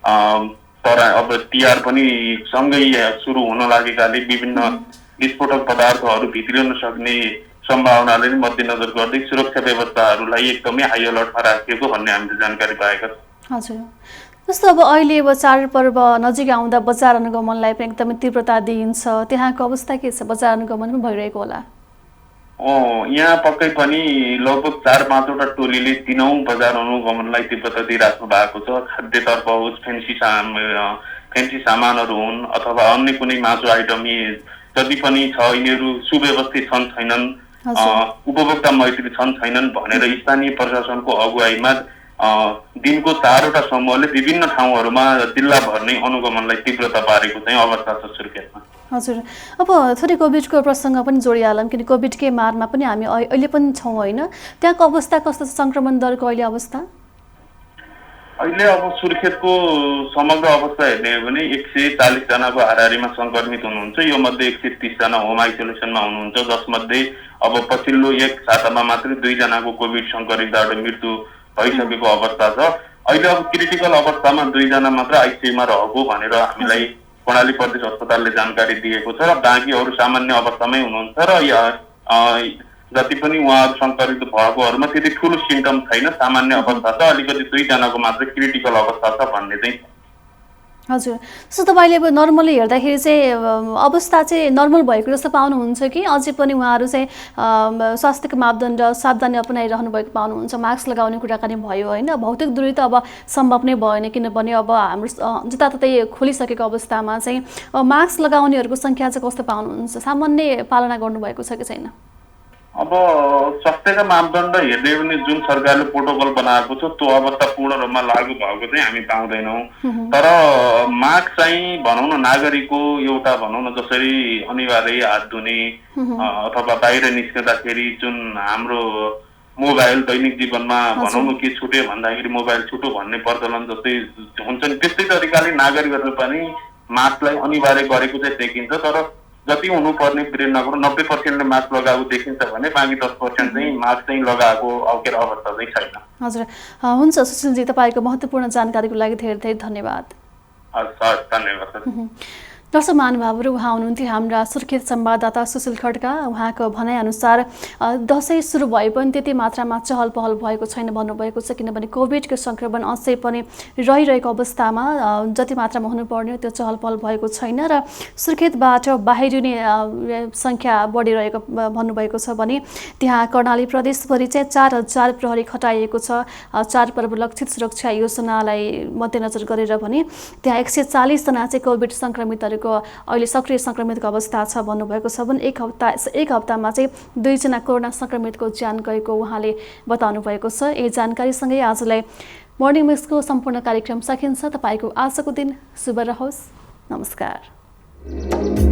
अब तिहार पनि सँगै सुरु हुन लागेकाले विभिन्न विस्फोटक पदार्थहरू भित्रिन सक्ने सम्भावनाले मध्यनजर गर्दै सुरक्षा व्यवस्थाहरूलाई एकदमै हाई अलर्टमा राखिएको भन्ने हामीले जानकारी पाएका छौँ। हजुर, जस्तो अब अहिले अब चाडपर्व नजिक आउँदा बजार अनुगमनलाई पनि एकदमै तीव्रता दिइन्छ, त्यहाँको अवस्था के छ? बजार अनुगमन पनि भइरहेको होला? यहाँ पक्कै पनि लगभग 4-5वटा टोलीले 3औं बजार अनुगमनलाई तीव्रता दिइराख्नु भएको छ। खाद्यतर्फ होस्, फेन्सी सामानहरू हुन् अथवा अन्य कुनै मासु आइटम जति पनि छ, यिनीहरू सुव्यवस्थित छन् छैनन्, उपभोक्ता मैत्री छन् छैनन् भनेर स्थानीय प्रशासनको अगुवाईमा दिनको 4वटा समूहले विभिन्न ठाउँहरूमा जिल्लाभर नै अनुगमनलाई तीव्रता पारेको चाहिँ अवस्था छ सुर्खेतमा। हजुर, अब थोरै कोभिडको प्रसङ्ग पनि जोडिहालौँ, किन कोभिडकै मारमा पनि हामी अहिले पनि छौँ होइन? त्यहाँको अवस्था कस्तो छ, सङ्क्रमण दरको अहिले अवस्था? अहिले अब सुर्खेतको समग्र अवस्था हेर्ने हो भने 140 जनाको हाराहारीमा सङ्क्रमित हुनुहुन्छ। यो मध्ये 130 जना होम आइसोलेसनमा हुनुहुन्छ, जसमध्ये अब पछिल्लो एक सातामा मात्रै 2 जनाको कोभिड सङ्क्रमितबाट मृत्यु भइसकेको अवस्था छ। अहिले अब क्रिटिकल अवस्थामा 2 जना मात्र आइसियूमा रहेको भनेर हामीलाई कर्णाली प्रदेश अस्पतालले जानकारी दिएको छ र बाँकीहरू सामान्य अवस्थामै हुनुहुन्छ र जति पनि उहाँहरू सङ्क्रमित भएकोहरूमा त्यति ठुलो सिम्टम छैन, सामान्य अवस्था छ। अलिकति 2 जनाको मात्र क्रिटिकल अवस्था छ भन्ने चाहिँ। हजुर, जस्तो तपाईँले अब नर्मली हेर्दाखेरि चाहिँ अवस्था चाहिँ नर्मल भएको जस्तो पाउनुहुन्छ कि अझै पनि उहाँहरू चाहिँ स्वास्थ्यको मापदण्ड सावधानी अपनाइरहनु भएको पाउनुहुन्छ? मास्क लगाउने कुराकानी भयो होइन? भौतिक दूरी त अब सम्भव नै भएन, किनभने अब हाम्रो जताततै खोलिसकेको अवस्थामा चाहिँ मास्क लगाउनेहरूको सङ्ख्या चाहिँ कस्तो पाउनुहुन्छ? सामान्य पालना गर्नुभएको छ कि छैन? अब स्वास्थ्यका मापदण्ड हेर्ने भने जुन सरकारले प्रोटोकल बनाएको छ त्यो अवस्था पूर्ण रूपमा लागू भएको चाहिँ हामी पाउँदैनौँ। तर मास्क चाहिँ भनौँ न नागरिकको एउटा भनौँ न जसरी अनिवार्य हात धुने अथवा बाहिर निस्कँदाखेरि जुन हाम्रो मोबाइल दैनिक जीवनमा भनौँ न के छुट्यो भन्दाखेरि मोबाइल छुट्यो भन्ने प्रचलन जस्तै हुन्छ नि, त्यस्तै तरिकाले नागरिकहरूले पनि मास्कलाई अनिवार्य गरेको चाहिँ देखिन्छ। तर जति हुनुपर्ने वीरेन्द्रनगर 90% मास्क लगाएको देखिन्छ भने बाँकी 10% चाहिँ मास्क चाहिँ लगाएको अवस्था चाहिँ छैन। हजुर, हुन्छ सुशीलजी, तपाईँको महत्त्वपूर्ण जानकारीको लागि धेरै धेरै धन्यवाद। धन्यवाद। दर्शक महानुभावहरू, उहाँ हुनुहुन्थ्यो हाम्रा सुर्खेत संवाददाता सुशील खड्का। उहाँको भनाइअनुसार दसैँ सुरु भए पनि त्यति मात्रामा चहल पहल भएको छैन भन्नुभएको छ, किनभने कोभिडको सङ्क्रमण अझै पनि रहिरहेको अवस्थामा जति मात्रामा हुनुपर्ने त्यो चहल पहल भएको छैन र सुर्खेतबाट बाहिरिने सङ्ख्या बढिरहेको भन्नुभएको छ भने त्यहाँ कर्णाली प्रदेशभरि चाहिँ 4000 प्रहरी खटाइएको छ चाडपर्व लक्षित सुरक्षा योजनालाई मध्यनजर गरेर भने त्यहाँ 140 जना चाहिँ कोभिड सङ्क्रमितहरू अहिले सक्रिय सङ्क्रमितको अवस्था छ भन्नुभएको छ भने एक हप्तामा चाहिँ 2 जना कोरोना सङ्क्रमितको ज्यान गएको उहाँले बताउनु भएको छ। यही जानकारीसँगै आजलाई मर्निङ मिक्सको सम्पूर्ण कार्यक्रम सकिन्छ। तपाईँको आजको दिन शुभ रहोस्। नमस्कार।